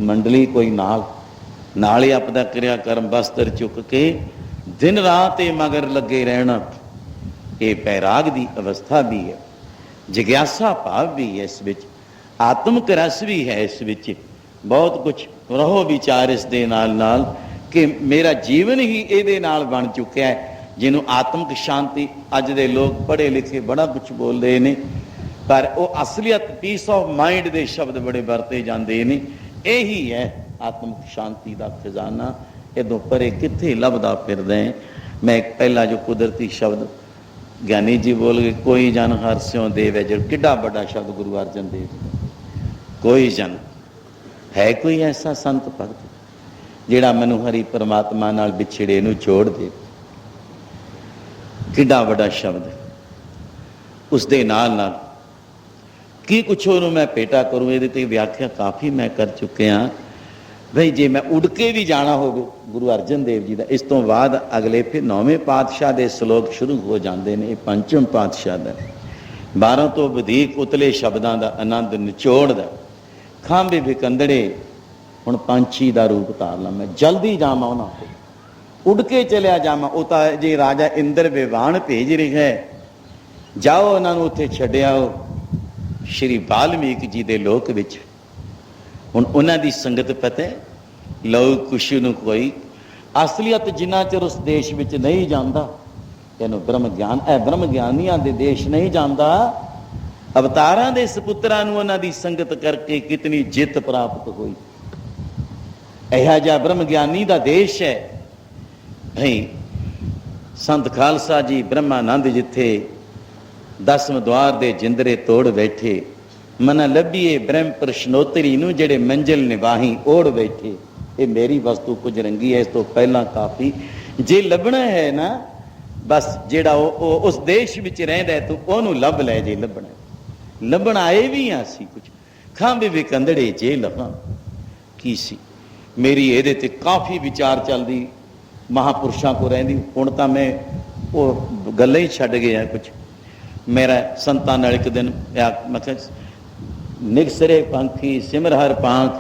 ਮੰਡਲੀ ਕੋਈ ਨਾਲ ਹੀ ਆਪਦਾ ਕਿਰਿਆ ਕਰਮ ਬਸਤਰ ਚੁੱਕ ਕੇ ਦਿਨ ਰਾਤ ਇਹ ਮਗਰ ਲੱਗੇ ਰਹਿਣਾ। ਇਹ ਪੈਰਾਗ ਦੀ ਅਵਸਥਾ ਵੀ ਹੈ, ਜਿਗਿਆਸਾ ਭਾਵ ਵੀ ਹੈ ਇਸ ਵਿੱਚ, ਆਤਮਿਕ ਰਸ ਵੀ ਹੈ ਇਸ ਵਿੱਚ, ਬਹੁਤ ਕੁਛ। ਰਹੋ ਵਿਚਾਰ ਇਸ ਦੇ ਨਾਲ ਨਾਲ ਕਿ ਮੇਰਾ ਜੀਵਨ ਹੀ ਇਹਦੇ ਨਾਲ ਬਣ ਚੁੱਕਿਆ ਹੈ, ਜਿਹਨੂੰ ਆਤਮਿਕ ਸ਼ਾਂਤੀ। ਅੱਜ ਦੇ ਲੋਕ ਪੜ੍ਹੇ ਲਿਖੇ ਬੜਾ ਕੁਛ ਬੋਲਦੇ ਨੇ, ਪਰ ਉਹ ਅਸਲੀਅਤ ਪੀਸ ਆਫ ਮਾਈਂਡ ਦੇ ਸ਼ਬਦ ਬੜੇ ਵਰਤੇ ਜਾਂਦੇ ਨੇ। ਇਹੀ ਹੈ ਆਤਮਿਕ ਸ਼ਾਂਤੀ ਦਾ ਖਜ਼ਾਨਾ, ਇਹਦੋਂ ਪਰੇ ਕਿੱਥੇ ਲੱਭਦਾ ਫਿਰਦਾ ਹੈ। ਮੈਂ ਇੱਕ ਪਹਿਲਾ ਜੋ ਕੁਦਰਤੀ ਸ਼ਬਦ ਗਿਆਨੀ ਜੀ ਬੋਲ ਗਏ, ਕੋਈ ਜਨ ਹਰਿ ਸਿਉ ਦੇਵੈ, ਜਿਹੜਾ ਕਿੱਡਾ ਵੱਡਾ ਸ਼ਬਦ ਗੁਰੂ ਅਰਜਨ ਦੇਵ ਜੀ। ਕੋਈ ਜਨ ਹੈ, ਕੋਈ ਐਸਾ ਸੰਤ ਭਗਤ ਜਿਹੜਾ ਮੈਨੂੰ ਹਰੀ ਪਰਮਾਤਮਾ ਨਾਲ ਵਿਛੜੇ ਨੂੰ ਜੋੜ ਦੇ। ਕਿੱਡਾ ਵੱਡਾ ਸ਼ਬਦ। ਉਸ ਦੇ ਨਾਲ ਨਾਲ ਕੀ ਕੁਛ ਉਹਨੂੰ ਮੈਂ ਭੇਟਾ ਕਰੂੰ, ਇਹਦੇ ਤੇ ਵਿਆਖਿਆ ਕਾਫੀ ਮੈਂ ਕਰ ਚੁੱਕਿਆ। ਬਈ ਜੇ ਮੈਂ ਉੱਡ ਕੇ ਵੀ ਜਾਣਾ ਹੋਵੇ, ਗੁਰੂ ਅਰਜਨ ਦੇਵ ਜੀ ਦਾ, ਇਸ ਤੋਂ ਬਾਅਦ ਅਗਲੇ ਫਿਰ 9ਵੇਂ ਪਾਤਸ਼ਾਹ ਦੇ ਸ਼ਲੋਕ ਸ਼ੁਰੂ ਹੋ ਜਾਂਦੇ ਨੇ। ਇਹ ਪੰਚਮ ਪਾਤਸ਼ਾਹ ਦਾ 12 ਤੋਂ ਵਧੇਕ ਉਤਲੇ ਸ਼ਬਦਾਂ ਦਾ ਆਨੰਦ ਨਿਚੋੜ ਦਾ। ਖਾਂਬੇ ਵਿਕੰਦੜੇ, ਹੁਣ ਪੰਛੀ ਦਾ ਰੂਪ ਧਾਰ ਲਾਂ, ਮੈਂ ਜਲਦੀ ਜਾਵਾਂ ਉਹਨਾਂ ਕੋਲ, ਉੱਡ ਕੇ ਚਲਿਆ ਜਾਵਾਂ। ਉਹ ਤਾਂ ਜੇ ਰਾਜਾ ਇੰਦਰ ਵਿਵਾਨ ਭੇਜ ਰਿਹਾ ਹੈ, ਜਾਓ ਉਹਨਾਂ ਨੂੰ ਉੱਥੇ ਛੱਡਿਆਓ ਸ਼੍ਰੀ ਵਾਲਮੀਕ ਜੀ ਦੇ ਲੋਕ ਵਿੱਚ। ਹੁਣ ਉਹਨਾਂ ਦੀ ਸੰਗਤ ਪਤਾ, ਲਓ ਕੁਛ ਨੂੰ ਕੋਈ ਅਸਲੀਅਤ ਜਿੰਨਾ ਚਿਰ ਉਸ ਦੇਸ਼ ਵਿੱਚ ਨਹੀਂ ਜਾਂਦਾ, ਇਹਨੂੰ ਬ੍ਰਹਮ ਗਿਆਨ, ਇਹ ਬ੍ਰਹਮ ਗਿਆਨੀਆਂ ਦੇ ਦੇਸ਼ ਨਹੀਂ ਜਾਂਦਾ। ਅਵਤਾਰਾਂ ਦੇ ਸਪੁੱਤਰਾਂ ਨੂੰ ਉਹਨਾਂ ਦੀ ਸੰਗਤ ਕਰਕੇ ਕਿਤਨੀ ਜਿੱਤ ਪ੍ਰਾਪਤ ਹੋਈ। ਇਹੋ ਜਿਹਾ ਬ੍ਰਹਮ ਗਿਆਨੀ ਦਾ ਦੇਸ਼ ਹੈ। ਨਹੀਂ, ਸੰਤ ਖਾਲਸਾ ਜੀ ਬ੍ਰਹਮਾਨੰਦ ਜਿੱਥੇ 10ਵੇਂ ਦੁਆਰ ਦੇ ਜਿੰਦਰੇ ਤੋੜ ਬੈਠੇ, ਮਨ ਲੱਭੀਏ ਬ੍ਰਹਮ ਪ੍ਰਸ਼ਨੋਤਰੀ ਨੂੰ, ਜਿਹੜੇ ਮੰਜ਼ਿਲ ਨਿਵਾਹੀ ਓੜ ਬੈਠੇ। ਇਹ ਮੇਰੀ ਵਸਤੂ ਕੁਝ ਰੰਗੀ ਹੈ, ਇਸ ਤੋਂ ਪਹਿਲਾਂ ਕਾਫੀ। ਜੇ ਲੱਭਣਾ ਹੈ ਨਾ, ਬਸ ਜਿਹੜਾ ਉਹ ਉਸ ਦੇਸ਼ ਵਿੱਚ ਰਹਿੰਦਾ ਤੂੰ ਉਹਨੂੰ ਲੱਭ ਲੈ। ਜੇ ਲੱਭਣ ਆਏ ਵੀ ਹਾਂ ਅਸੀਂ ਕੁਝ। ਖਾਂਬੇ ਵਿਕੰਦੜੇ ਜੇ ਲੱਭਾਂ ਕੀ ਸੀ। ਮੇਰੀ ਇਹਦੇ ਤੇ ਕਾਫੀ ਵਿਚਾਰ ਚੱਲਦੀ, ਮਹਾਂਪੁਰਸ਼ਾਂ ਕੋ ਰਹਿੰਦੀ। ਹੁਣ ਤਾਂ ਮੈਂ ਉਹ ਗੱਲਾਂ ਹੀ ਛੱਡ ਗਿਆ ਕੁਝ। ਮੇਰਾ ਸੰਤਾਂ ਨਾਲ ਇੱਕ ਦਿਨ ਮੈਂ ਕਿਹਾ, ਨਿਗਸਰੇ ਪੰਖੀ ਸਿਮਰ ਹਰ ਪਾਂਖ,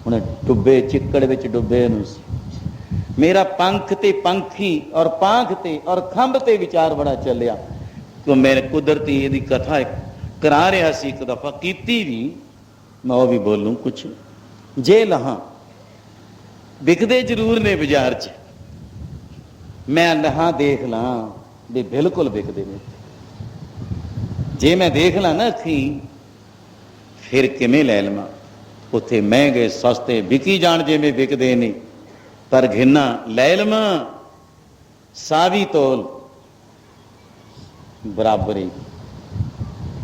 ਹੁਣ ਡੁੱਬੇ ਚਿੱਕੜ ਵਿੱਚ ਡੁੱਬੇ ਨੂੰ ਸੀ। ਮੇਰਾ ਪੰਖ ਤੇ ਪੰਖੀ ਔਰ ਪਾਂਖ ਤੇ ਔਰ ਖੰਭ ਤੇ ਵਿਚਾਰ ਬੜਾ ਚੱਲਿਆ ਕਿ ਮੇਰੇ ਕੁਦਰਤੀ ਇਹਦੀ ਕਥਾ ਕਰਾ ਰਿਹਾ ਸੀ, ਇੱਕ ਦਫਾ ਕੀਤੀ ਵੀ, ਮੈਂ ਉਹ ਵੀ ਬੋਲੂੰ ਕੁਛ। ਜੇ ਲਹਾਂ ਵਿਕਦੇ ਜ਼ਰੂਰ ਨੇ ਬਾਜ਼ਾਰ 'ਚ, ਮੈਂ ਲਹਾਂ ਦੇਖ ਲਾਂ ਵੀ ਬਿਲਕੁਲ ਵਿਕਦੇ ਨੇ। ਜੇ ਮੈਂ ਦੇਖ ਲਾਂ ਨਾ ਅੱਖੀਂ, ਫਿਰ ਕਿਵੇਂ ਲੈ ਲਵਾਂ? ਉੱਥੇ ਮਹਿੰਗੇ ਸਸਤੇ ਵਿਕੀ ਜਾਣ ਜਿਵੇਂ ਵਿਕਦੇ ਨੇ, ਪਰ ਘਿਨਾ ਲੈ ਲਵਾਂ ਸਾਵੀ ਤੋਲ ਬਰਾਬਰ ਹੀ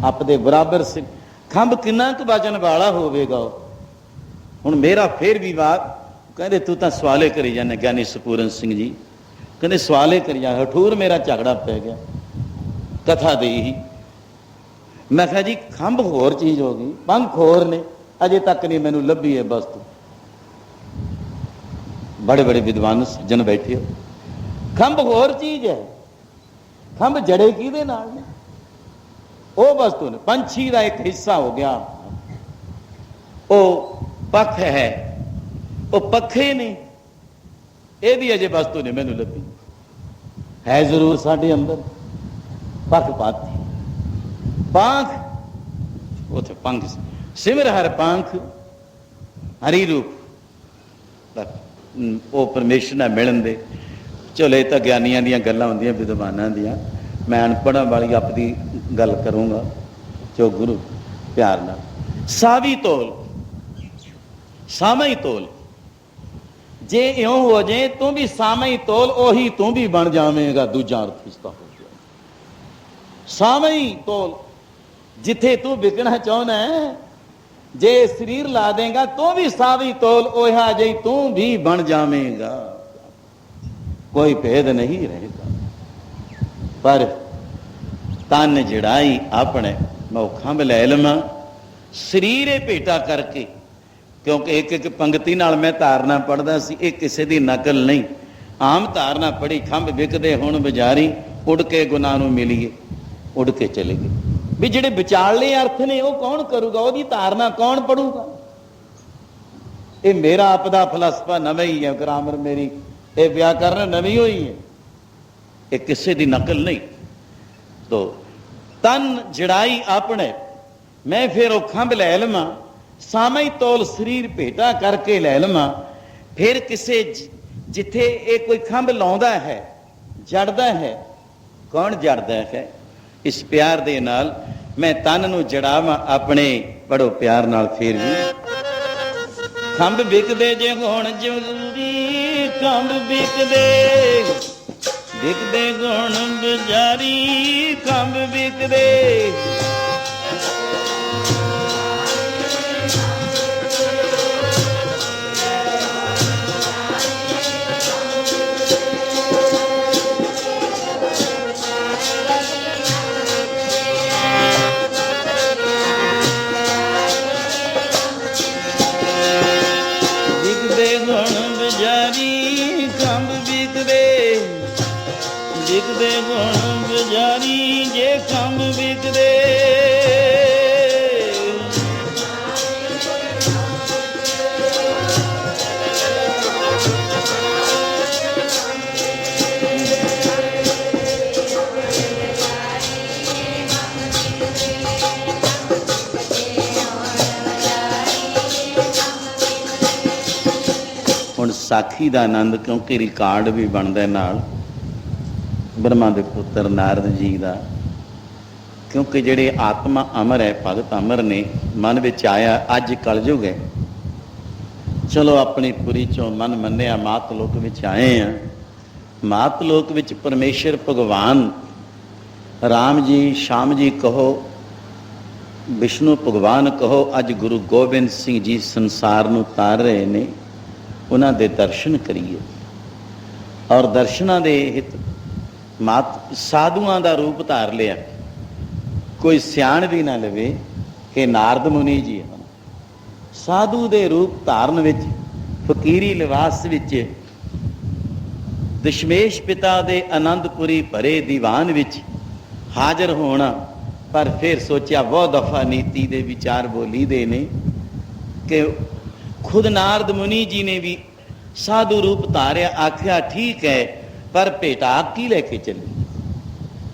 ਆਪਦੇ ਬਰਾਬਰ ਸੇ। ਖੰਭ ਕਿੰਨਾ ਕੁ ਵਜਨ ਵਾਲਾ ਹੋਵੇਗਾ? ਹੁਣ ਮੇਰਾ ਫਿਰ ਵੀ ਵਾਕ ਕਹਿੰਦੇ ਤੂੰ ਤਾਂ ਸਵਾਲੇ ਕਰੀ ਜਾਂਦਾ ਗਿਆਨੀ ਸਪੂਰਨ ਸਿੰਘ ਜੀ, ਕਹਿੰਦੇ ਸਵਾਲੇ ਕਰੀ ਜਾ। ਹਠੂਰ ਮੇਰਾ ਝਗੜਾ ਪੈ ਗਿਆ ਕਥਾ ਦੇ ਹੀ। ਮੈਂ ਕਿਹਾ ਜੀ ਖੰਭ ਹੋਰ ਚੀਜ਼ ਹੋ ਗਈ, ਪੰਖ ਹੋਰ ਨੇ, ਅਜੇ ਤੱਕ ਨਹੀਂ ਮੈਨੂੰ ਲੱਭੀ ਹੈ ਵਸਤੂ। ਬੜੇ ਬੜੇ ਵਿਦਵਾਨ ਸੱਜਣ ਬੈਠੇ ਹੋ, ਖੰਭ ਹੋਰ ਚੀਜ਼ ਹੈ। ਖੰਭ ਜੜੇ ਕਿਹਦੇ ਨਾਲ ਨੇ? ਉਹ ਵਸਤੂ ਨੇ, ਪੰਛੀ ਦਾ ਇੱਕ ਹਿੱਸਾ ਹੋ ਗਿਆ, ਉਹ ਪੱਖ ਹੈ, ਉਹ ਪੱਖੇ ਨੇ, ਇਹਦੀ ਅਜੇ ਵਸਤੂ ਨੇ ਮੈਨੂੰ ਲੱਭੀ। ਹੈ ਜ਼ਰੂਰ ਸਾਡੇ ਅੰਦਰ ਪੱਖ ਪਾਤੀ, ਪਾਂਖ, ਉੱਥੇ ਪੰਖ, ਸਿਮਰ ਹਰ ਪਾਂਖ ਹਰੀ ਰੂਪ। ਉਹ ਪਰਮੇਸ਼ਰ ਨਾਲ ਮਿਲਣ ਦੇ। ਚਲੋ ਇਹ ਤਾਂ ਗਿਆਨੀਆਂ ਦੀਆਂ ਗੱਲਾਂ ਹੁੰਦੀਆਂ, ਵਿਦਵਾਨਾਂ ਦੀਆਂ। ਮੈਂ ਅਨਪੜ੍ਹਾਂ ਵਾਲੀ ਆਪਦੀ ਗੱਲ ਕਰੂੰਗਾ ਜੋ ਗੁਰੂ ਪਿਆਰ ਨਾਲ। ਸਾਵੀ ਤੋਲ, ਸਾਮਈ ਤੋਲ, ਜੇ ਇਉਂ ਹੋ ਜਾਏ ਤੂੰ ਵੀ ਸਾਮਈ ਤੋਲ, ਉਹੀ ਤੂੰ ਵੀ ਬਣ ਜਾਵੇਂਗਾ। ਦੂਜਾ ਅਰਥ ਇਸਦਾ ਹੋ ਗਿਆ ਸਾਮਈ ਤੋਲ। ਜਿੱਥੇ ਤੂੰ ਵਿਕਣਾ ਚਾਹੁੰਦਾ ਹੈ, ਜੇ ਸਰੀਰ ਲਾ ਦੇਗਾ ਤੂੰ ਵੀ ਸਾਵੀ ਤੋਲ, ਉਹਾ ਜਿਹੀ ਤੂੰ ਵੀ ਬਣ ਜਾਵੇਂਗਾ। ਕੋਈ ਭੇਦ ਨਹੀਂ ਰਹੇਗਾ। ਪਰ ਤਨ ਜੜਾਈ ਆਪਣੇ, ਮੈਂ ਖੰਭ ਲੈ ਲਵਾਂ ਸਰੀਰੇ ਭੇਟਾ ਕਰਕੇ, ਕਿਉਂਕਿ ਇੱਕ ਇੱਕ ਪੰਕਤੀ ਨਾਲ ਮੈਂ ਧਾਰਨਾ ਪੜ੍ਹਦਾ ਸੀ, ਇਹ ਕਿਸੇ ਦੀ ਨਕਲ ਨਹੀਂ, ਆਮ ਧਾਰਨਾ ਪੜ੍ਹੀ। ਖੰਭ ਵਿਕਦੇ ਹੁਣ ਬਜ਼ਾਰੀ, ਉੱਡ ਕੇ ਗੁਨਾਹ ਨੂੰ ਮਿਲੀਏ, ਉੱਡ ਕੇ ਚਲੇ ਗਏ। ਵੀ ਜਿਹੜੇ ਵਿਚਾਲੇ ਅਰਥ ਨੇ ਉਹ ਕੌਣ ਕਰੂਗਾ? ਉਹਦੀ ਧਾਰਨਾ ਕੌਣ ਪੜੂਗਾ? ਇਹ ਮੇਰਾ ਆਪਦਾ ਫਲਸਫਾ ਨਵਾਂ ਹੀ ਹੈ, ਗ੍ਰਾਮਰ ਮੇਰੀ, ਇਹ ਵਿਆਕਰਨ ਨਵੀਂ ਹੋਈ ਹੈ, ਇਹ ਕਿਸੇ ਦੀ ਨਕਲ ਨਹੀਂ। ਤੋ ਤਨ ਜੜਾਈ ਆਪਣੇ, ਮੈਂ ਫਿਰ ਉਹ ਖੰਭ ਲੈ ਲਵਾਂ, ਸਾਮਈ ਤੋਲ ਸਰੀਰ ਭੇਟਾ ਕਰਕੇ ਲੈ ਲਵਾਂ। ਫਿਰ ਕਿਸੇ ਜਿੱਥੇ ਇਹ ਕੋਈ ਖੰਭ ਲਾਉਂਦਾ ਹੈ, ਜੜਦਾ ਹੈ, ਕੌਣ ਜੜਦਾ ਹੈ? ਇਸ ਪਿਆਰ ਦੇ ਨਾਲ ਮੈਂ ਤਨ ਨੂੰ ਜੜਾਵਾਂ ਆਪਣੇ। ਪੜੋ ਪਿਆਰ ਨਾਲ ਫਿਰ ਵੀ। ਖੰਭ ਵਿਕਦੇ ਜੇ ਹੁਣ ਜ਼ਰੂਰੀ, ਖੰਭ ਵਿਕਦੇ, ਵਿਕਦੇ ਗੁਣ ਬਜ਼ਾਰੀ, ਖੰਭ ਵਿਕਦੇ। ਵਿਕਦੇ ਗੁਣ ਬਜ਼ਾਰੀ, ਜੇ ਖੰਭ ਵਿਕਦੇ। ਹੁਣ ਸਾਖੀ ਦਾ ਆਨੰਦ, ਕਿਉਂਕਿ ਰਿਕਾਰਡ ਵੀ ਬਣਦਾ ਨਾਲ ਬ੍ਰਹਮਾ ਦੇ ਪੁੱਤਰ ਨਾਰਦ ਜੀ ਦਾ, ਕਿਉਂਕਿ ਜਿਹੜੇ ਆਤਮਾ ਅਮਰ ਹੈ, ਭਗਤ ਅਮਰ ਨੇ, ਮਨ ਵਿੱਚ ਆਇਆ ਅੱਜ ਕਲਯੁਗ ਹੈ, ਚਲੋ ਆਪਣੀ ਪੁਰੀ ਚੋਂ ਮਨ ਮੰਨਿਆ, ਮਾਤ ਲੋਕ ਵਿੱਚ ਆਏ ਆ। ਮਾਤ ਲੋਕ ਵਿੱਚ ਪਰਮੇਸ਼ਰ ਭਗਵਾਨ ਰਾਮ ਜੀ, ਸ਼ਾਮ ਜੀ ਕਹੋ, ਵਿਸ਼ਨੂੰ ਭਗਵਾਨ ਕਹੋ, ਅੱਜ ਗੁਰੂ ਗੋਬਿੰਦ ਸਿੰਘ ਜੀ ਸੰਸਾਰ ਨੂੰ ਤਾਰ ਰਹੇ ਨੇ। ਉਹਨਾਂ ਦੇ ਦਰਸ਼ਨ ਕਰੀਏ, ਔਰ ਦਰਸ਼ਨਾਂ ਦੇ ਹਿੱਤ ਸਾਧੂਆਂ ਦਾ ਰੂਪ ਧਾਰ ਲਿਆ। ਕੋਈ ਸਿਆਣ ਵੀ ਨਾ ਲਵੇ ਕਿ ਨਾਰਦ ਮੁਨੀ ਜੀ ਹਨ। ਸਾਧੂ ਦੇ ਰੂਪ ਧਾਰਨ ਵਿੱਚ, ਫਕੀਰੀ ਲਿਬਾਸ ਵਿੱਚ, ਦਸ਼ਮੇਸ਼ ਪਿਤਾ ਦੇ ਆਨੰਦਪੁਰੀ ਭਰੇ ਦੀਵਾਨ ਵਿੱਚ ਹਾਜ਼ਰ ਹੋਣਾ। ਪਰ ਫਿਰ ਸੋਚਿਆ, ਬਹੁਤ ਦਫਾ ਨੀਤੀ ਦੇ ਵਿਚਾਰ ਬੋਲੀ ਦੇ ਨੇ ਕਿ खुद नारद मुनि जी ने भी साधु रूप धारिया, आख्या ठीक है पर भेटा की लेके चली,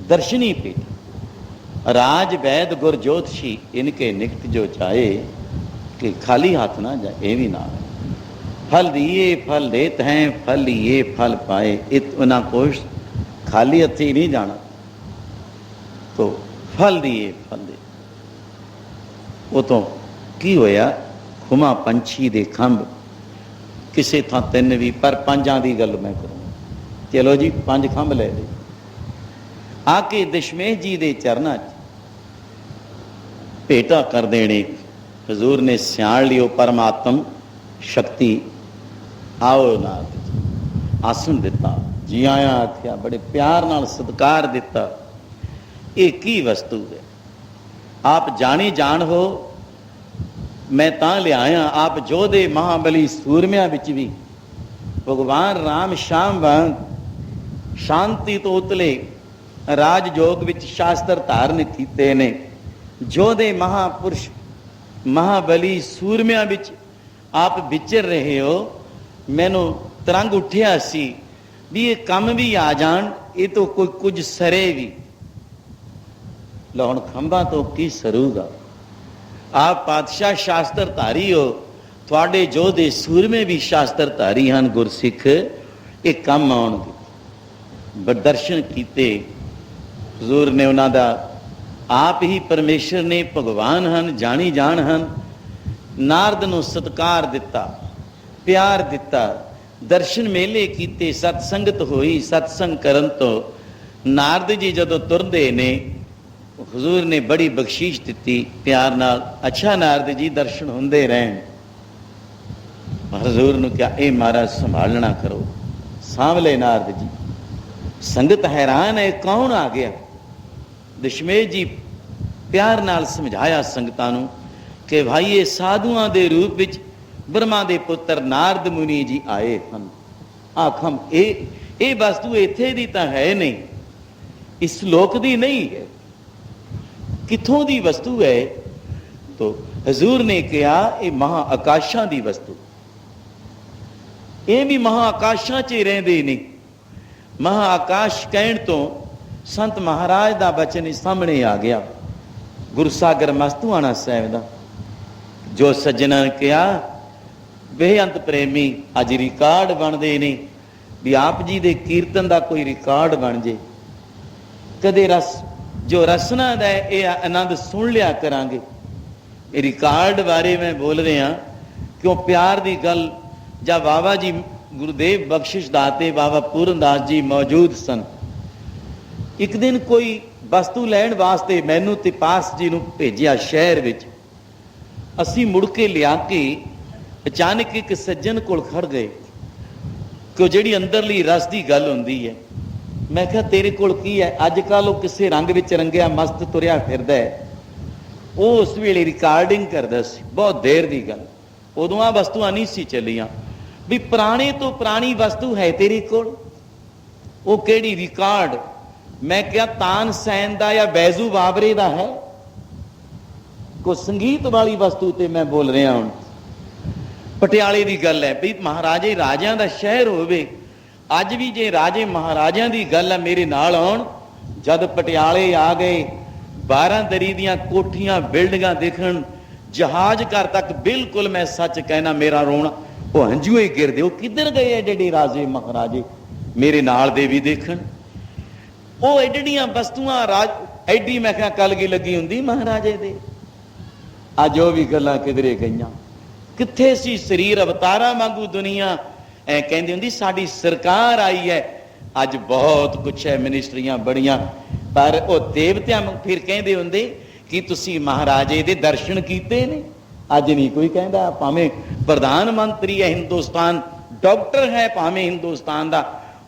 दर्शनी भेटा। राज वैद गुर ज्योतिषी इनके निकट जो चाहे कि खाली हाथ ना जाए, ये भी ना फल दिए फल देते हैं, फल लिए फल पाए, इतना कोश खाली हथी नहीं जाना। तो फल दिए फल दे, वो तो की होया, खुमा पंछी दे खंभ किसे थां तिन भी, पर पंजां दी गल मैं करूँ। चलो जी 5 खंभ ले ले, आके दशमेश जी दे चरना भेटा कर देने। हजूर ने सियाण लियो परमात्म शक्ति, आओ नाथ, आसन दिता, जी आया आख्या, बड़े प्यार नाल सत्कार दिता। ये की वस्तु है, आप जानी जान हो, मैं तां लियाया। आप जोधे महाबली सूरमियां विच भी भगवान राम श्याम वांग शांति तो उतले राजयोग विच शास्त्र धारण कीते ने। जोधे महापुरुष महाबली सूरमियां विच आप विचर रहे हो। मैनू तरंग उठिया सी भी ये कम भी आ जान, ये तो कोई कुछ सरे भी। लो हुण खंभा तो की सरूगा। आप पातशाह शास्त्र धारी हो, थोड़े जोधे सूरमे भी शास्त्र धारी हैं गुरसिख, ये कम आउणगे। दर्शन कीते हजूर ने, उन्हां दा आप ही परमेश्वर ने, भगवान हैं, जानी जान हैं। नारद नूं सत्कार दिता, प्यार दिता, दर्शन मेले कीते, सतसंगत होई। सतसंग करन तो नारद जी जदों तुरदे ने, हजूर ने बड़ी बख्शीश दी प्यार नाल, अच्छा नारद जी दर्शन होंदे रहन। हजूर ने क्या, ये महाराज संभालना करो, सांभले नारद जी। संगत हैरान है, कौन आ गया। दशमेश जी प्यार नाल समझाया संगतां नूं कि भाई ये साधुआं दे रूप विच ब्रह्मा दे पुत्र नारद मुनि जी आए हन। आखम ये वस्तु इत्थे दी तां है नहीं, इस लोक दी नहीं है, किथों दी वस्तु है। तो हजूर ने कहा ये महा आकाशां दी वस्तु, ये भी महा आकाशां च रहिंदे ने। महा आकाश कहण तो संत महाराज दा बचन सामने आ गया, गुरु सागर मस्तूआणा साहिब दा, जो सज्जना ने कहा बेअंत प्रेमी अज रिकॉर्ड बनते ने भी आप जी दे कीर्तन दा कोई रिकॉर्ड बन जे। कदे रस जो रसना दा ये आनंद सुन लिया करांगे। रिकॉर्ड बारे मैं बोल रहा क्यों, प्यार दी गल जब बाबा जी गुरुदेव बख्शिश दाते बाबा पूरनदास जी मौजूद सन। एक दिन कोई वस्तु लैण वास्ते मैनू ते पास जी नूं भेजिया शहर विच। असी मुड़ के लिया के अचानक एक सज्जन कोल खड़ गए कि जिहड़ी अंदरली रस की गल हुंदी है। मैं कहा तेरे कोल की है। अजकल वो किसी रंग विच रंगिया मस्त तुरिया फिरदा है। वो उस वेले रिकॉर्डिंग करदा सी, बहुत देर की गल। उदों आ वस्तुआं नहीं सी चलियां भी पुराने तो पुरानी वस्तु है तेरे कोल, वो किहड़ी रिकॉर्ड। मैं क्या तानसैन दा या बैजू बाबरे दा है, कोई संगीत वाली वस्तु ते मैं बोल रहा हूं। पटियाले की गल है भी महाराजे राजियां दा शहर होवे। अज भी जे राजे महाराजियां की गल है मेरे नाल आउण। जद पटियाले आ गए 12 दरी दियां कोठियां बिल्डिंगां देखण, जहाज घर तक, बिल्कुल मैं सच कहना मेरा रोना वो हंझू ही गिरदे। वो किधर गए एडे राजे महाराजे मेरे नाल दे भी देखण। वो एडियां वस्तुआं राज एडी मैं क्या कल की लगी हुंदी महाराजे दे। अज वो भी गल्लां किधरे गईयां, कित्थे सी शरीर अवतारा वांगू दुनिया ऐ कहंदी हुंदी साडी सरकार आई है। अज बहुत कुछ है, मिनिस्ट्रियां बड़ियां, पर वो देवतियां फिर कहंदे हुंदे कि तुसी महाराजे दे दर्शन कीते ने। अज नहीं कोई कहंदा, भावें प्रधानमंत्री है हिंदुस्तान, डॉक्टर है भावें हिंदुस्तान दा,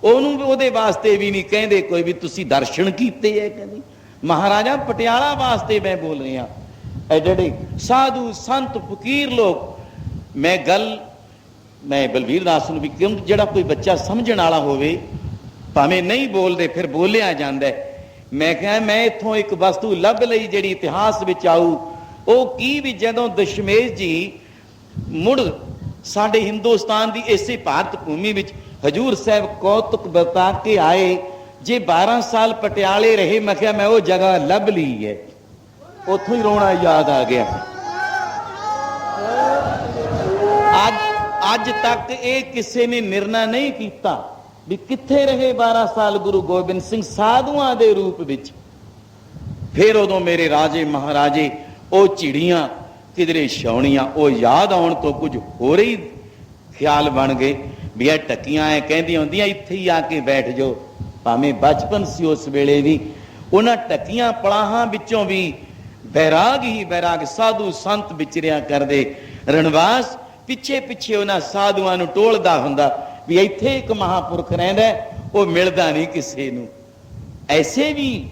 ओनू ओहदे वास्ते भी नहीं कहंदे कोई भी तुसी दर्शन कीते है। कहंदी महाराजा पटियाला वास्ते मैं बोल रहा। एडे साधु संत फकीर लोग। मैं गल मैं बलवीर दास नूं भी क्यों, जिहड़ा कोई बच्चा समझण वाला होवे भावें नहीं बोलते फिर बोलिया जांदा है। मैं कहा मैं इत्थों एक वस्तु लभ लई जिहड़ी इतिहास विच आऊ। वो की भी जदों दशमेश जी मुड़ ਸਾਡੇ ਹਿੰਦੁਸਤਾਨ ਦੀ ਇਸੇ ਭਾਰਤ ਭੂਮੀ ਵਿੱਚ ਹਜੂਰ ਸਾਹਿਬ ਕੌਤਕ ਬਤਾ ਕੇ ਆਏ। ਜੇ 12 ਸਾਲ ਪਟਿਆਲੇ ਰਹੇ, ਮੈਂ ਕਿਹਾ ਮੈਂ ਉਹ ਜਗ੍ਹਾ ਲੱਭ ਲਈ ਹੈ। ਉੱਥੋਂ ਹੀ ਰੋਣਾ ਯਾਦ ਆ ਗਿਆ। ਅੱਜ ਤੱਕ ਇਹ ਕਿਸੇ ਨੇ ਨਿਰਣਾ ਨਹੀਂ ਕੀਤਾ ਵੀ ਕਿੱਥੇ ਰਹੇ 12 ਸਾਲ ਗੁਰੂ ਗੋਬਿੰਦ ਸਿੰਘ ਸਾਧੂਆਂ ਦੇ ਰੂਪ ਵਿੱਚ। ਫਿਰ ਉਦੋਂ ਮੇਰੇ ਰਾਜੇ ਮਹਾਰਾਜੇ ਉਹ ਚਿੜੀਆਂ ਕਿਧਰੇ ਛਾਉਣੀਆਂ, ਉਹ ਯਾਦ ਆਉਣ ਤੋਂ ਕੁਝ ਹੋਰ ਹੀ ਖਿਆਲ ਬਣ ਗਏ ਵੀ ਇਹ ਟੱਕੀਆਂ ਐ ਕਹਿੰਦੀਆਂ ਹੁੰਦੀਆਂ ਇੱਥੇ ਹੀ ਆ ਕੇ ਬੈਠ ਜਾਓ। ਭਾਵੇਂ ਬਚਪਨ ਸੀ ਉਸ ਵੇਲੇ ਵੀ, ਉਹਨਾਂ ਟੱਕੀਆਂ ਪਲਾਹਾਂ ਵਿੱਚੋਂ ਵੀ ਬੈਰਾਗ ਹੀ ਬੈਰਾਗ, ਸਾਧੂ ਸੰਤ ਵਿਚਰਿਆ ਕਰਦੇ। ਰਣਵਾਸ ਪਿੱਛੇ ਪਿੱਛੇ ਉਹਨਾਂ ਸਾਧੂਆਂ ਨੂੰ ਟੋਲਦਾ ਹੁੰਦਾ ਵੀ ਇੱਥੇ ਇੱਕ ਮਹਾਂਪੁਰਖ ਰਹਿੰਦਾ, ਉਹ ਮਿਲਦਾ ਨਹੀਂ ਕਿਸੇ ਨੂੰ। ਐਸੇ ਵੀ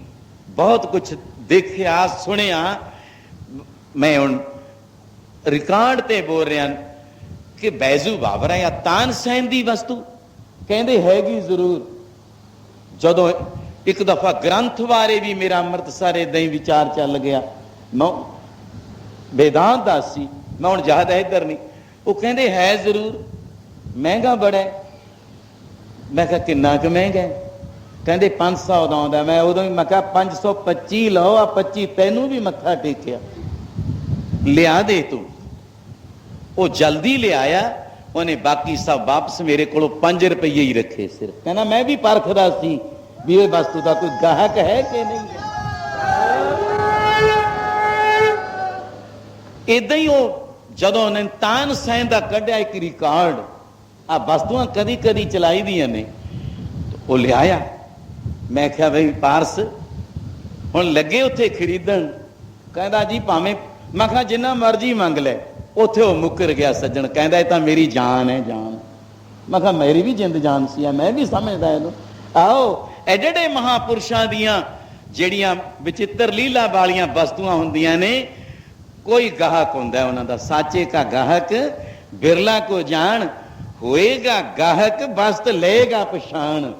ਬਹੁਤ ਕੁਛ ਦੇਖਿਆ ਸੁਣਿਆ। ਮੈਂ ਹੁਣ ਰਿਕਾਰਡ ਤੇ ਬੋਲ ਰਿਹਾ ਕਿ ਬੈਜੂ ਬਾਬਰਾ ਜਾਂ ਤਾਨਸੈਨ ਦੀ ਵਸਤੂ ਕਹਿੰਦੇ ਹੈਗੀ ਜ਼ਰੂਰ। ਜਦੋਂ ਇੱਕ ਦਫਾ ਗ੍ਰੰਥ ਬਾਰੇ ਵੀ ਮੇਰਾ ਅੰਮ੍ਰਿਤਸਰ ਏਦਾਂ ਹੀ ਵਿਚਾਰ ਚੱਲ ਗਿਆ। ਮੈਂ ਵੇਦਾਂਤ ਦਾ ਸੀ, ਮੈਂ ਹੁਣ ਜ਼ਿਆਦਾ ਇੱਧਰ ਨਹੀਂ। ਉਹ ਕਹਿੰਦੇ ਹੈ ਜ਼ਰੂਰ, ਮਹਿੰਗਾ ਬੜਾ। ਮੈਂ ਕਿਹਾ ਕਿੰਨਾ ਕੁ ਮਹਿੰਗਾ? ਕਹਿੰਦੇ 500 ਦਾ ਆਉਂਦਾ। ਮੈਂ ਉਦੋਂ ਹੀ ਮੈਂ ਕਿਹਾ 525 ਲਓ, ਆ 25 ਤੈਨੂੰ ਵੀ ਮੱਥਾ ਟੇਕਿਆ। ਲਿਆ ਦੇ ਤੂੰ। ਉਹ ਜਲਦੀ ਲਿਆਇਆ, ਉਹਨੇ ਬਾਕੀ ਸਭ ਵਾਪਸ ਮੇਰੇ ਕੋਲੋਂ 5 ਰੁਪਏ ਹੀ ਰੱਖੇ ਸਿਰਫ। ਕਹਿੰਦਾ ਮੈਂ ਵੀ ਪਰਖਦਾ ਸੀ ਵੀ ਇਹ ਵਸਤੂ ਦਾ ਕੋਈ ਗਾਹਕ ਹੈ ਕਿ ਨਹੀਂ ਹੈ। ਏਦਾਂ ਹੀ ਉਹ ਜਦੋਂ ਉਹਨੇ ਤਾਨਸੈਨ ਦਾ ਕੱਢਿਆ ਇੱਕ ਰਿਕਾਰਡ, ਆ ਵਸਤੂਆਂ ਕਦੀ ਕਦੀ ਚਲਾਈ ਦੀਆਂ ਨੇ, ਉਹ ਲਿਆਇਆ। ਮੈਂ ਕਿਹਾ ਬਈ ਪਾਰਸ ਹੁਣ ਲੱਗੇ ਉੱਥੇ ਖਰੀਦਣ। ਕਹਿੰਦਾ ਜੀ ਭਾਵੇਂ, ਮੈਂ ਕਿਹਾ ਜਿੰਨਾ ਮਰਜ਼ੀ ਮੰਗ ਲੈ। ਉੱਥੇ ਉਹ ਮੁੱਕਰ ਗਿਆ ਸੱਜਣ, ਕਹਿੰਦਾ ਇਹ ਤਾਂ ਮੇਰੀ ਜਾਨ ਹੈ, ਜਾਨ। ਮੈਂ ਕਿਹਾ ਮੇਰੀ ਵੀ ਜਿੰਦ ਜਾਨ ਸੀ, ਮੈਂ ਵੀ ਸਮਝਦਾ ਇਹਨੂੰ। ਆਓ ਐਡੇ ਮਹਾਂਪੁਰਸ਼ਾਂ ਦੀਆਂ ਜਿਹੜੀਆਂ ਵਿਚਿੱਤਰ ਲੀਲਾ ਵਾਲੀਆਂ ਵਸਤੂਆਂ ਹੁੰਦੀਆਂ ਨੇ, ਕੋਈ ਗਾਹਕ ਹੁੰਦਾ ਉਹਨਾਂ ਦਾ। ਸਾਚੇ ਕਾ ਗਾਹਕ ਬਿਰਲਾ ਕੋ ਜਾਣ, ਹੋਏਗਾ ਗਾਹਕ ਵਸਤ ਲਏਗਾ ਪਛਾਣ।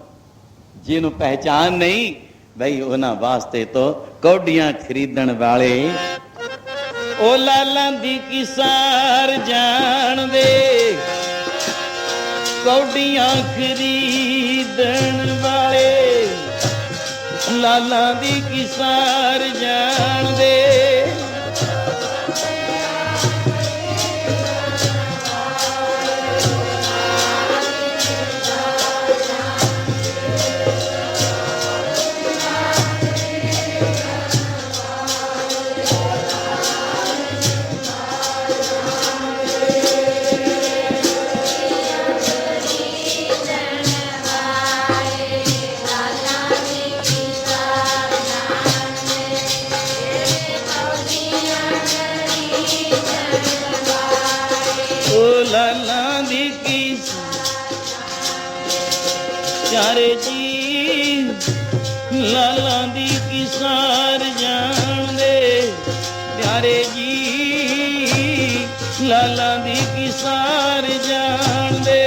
ਜਿਹਨੂੰ ਪਹਿਚਾਨ ਨਹੀਂ ਬਈ ਉਹਨਾਂ ਵਾਸਤੇ ਤੋਂ ਕੌਡੀਆਂ ਖਰੀਦਣ ਵਾਲੇ। ਉਹ ਲਾਲਾਂ ਦੀ ਕਿਸਾਰ ਜਾਣਦੇ, ਕੌਡੀਆਂ ਖਰੀਦਣ ਵਾਲੇ। ਲਾਲਾਂ ਦੀ ਕਿਸਾਰ ਜਾਣਦੇ, ਚਾਰੇ ਜੀ ਲਾਲਾਂ ਦੀ ਕਿਸਾਰ ਜਾਣਦੇ। ਪਿਆਰੇ ਜੀ ਲਾਲਾਂ ਦੀ ਕਿਸਾਰ ਜਾਣਦੇ।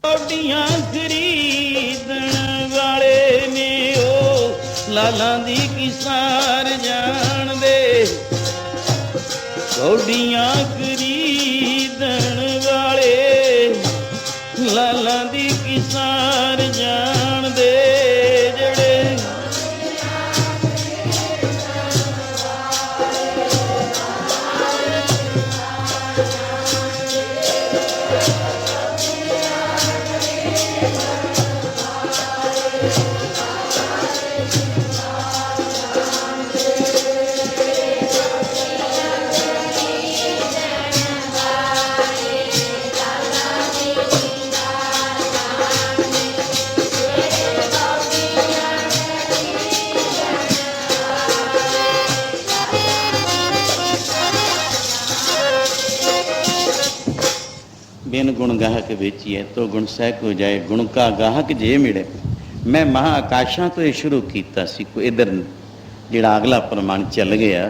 ਕੌਡੀਆਂ ਖਰੀਦਣ ਵਾਲੇ ਨੇ, ਉਹ ਲਾਲਾਂ ਦੀ ਕਿਸਾਰ ਜਾਣਦੇ। ਕੌਡੀਆਂ ਖਰੀਦਣ ਵਾਲੇ ਲਾਲਾਂ ਦੀ ਕਿਸਾਰ ਜਾਣਦੇ। ਜਿਹੜੇ बिन गुण गाहक वेचिए तो गुण सह को जाए, गुण का गाहक जे मिले। मैं महाआकाशा तो ये शुरू किया सी, कोई इधर जिहड़ा अगला प्रमाण चल गया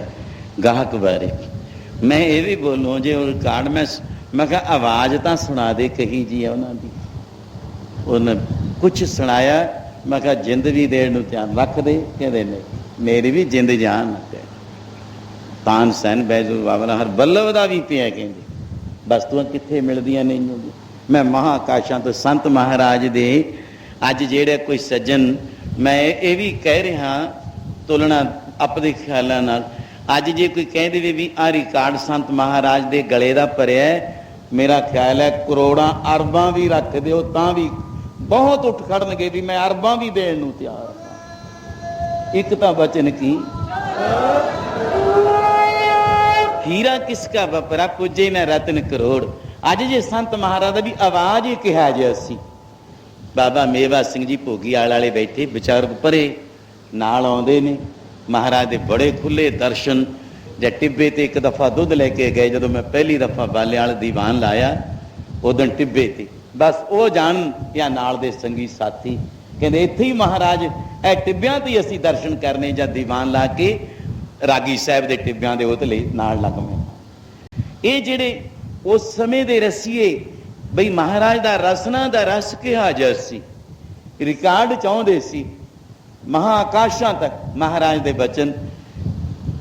गाहक बारे। मैं ये भी बोलूँ जे रिकार्ड मैं कहा आवाज़ तो सुना दे कही जी है उन्होंने उन्हें कुछ सुनाया। मैं कहा जिंद भी देण ध्यान रख दे, कहते नहीं मेरी भी जिंद जान तान सैन बैजू बाबा हर बल्लभ का भी पिया कहते वस्तुआं कित्थे मिलदियां नहीं होंगी। मैं महाकाशां तो संत महाराज दे अज जेड़े कोई सज्जन मैं ये भी कह रहा तुलना अपने ख्यालों नाल अज जे कोई कह दे भी आ रिकार्ड संत महाराज दे गले दा भरिया मेरा ख्याल है करोड़ां अरबां भी रख दिओ तां भी बहुत उठ खड़नगे भी मैं अरबां भी देण नूं तैयार हां। एक तां बचन की हीरा किसका बपरा पूजे न रतन करोड़। अज जे संत महाराज भी आवाज ही कहा जे असी बाबा मेवा सिंह जी भोगीआल वाले बैठे बचारक परे नाल आउंदे ने महाराज दे बड़े खुले दर्शन। जे टिब्बे ते एक दफ़ा दुध लैके गए जदों मैं पहली दफ़ा बालियाल दीवान लाया उदन टिब्बे ते बस वो जान या नाल दे संगी साथी कहते इत्थे ही महाराज ए टिब्बियां ते असी दर्शन करने जां दीवान ला के रागी साहब के टिब्बियां दे उतले नाल लग मैं ये जेड़े उस समय दे रसीए बई महाराज दा रसना दा रस कहा जैसी रिकार्ड चाहते सी महाआकाशां तक महाराज दे बचन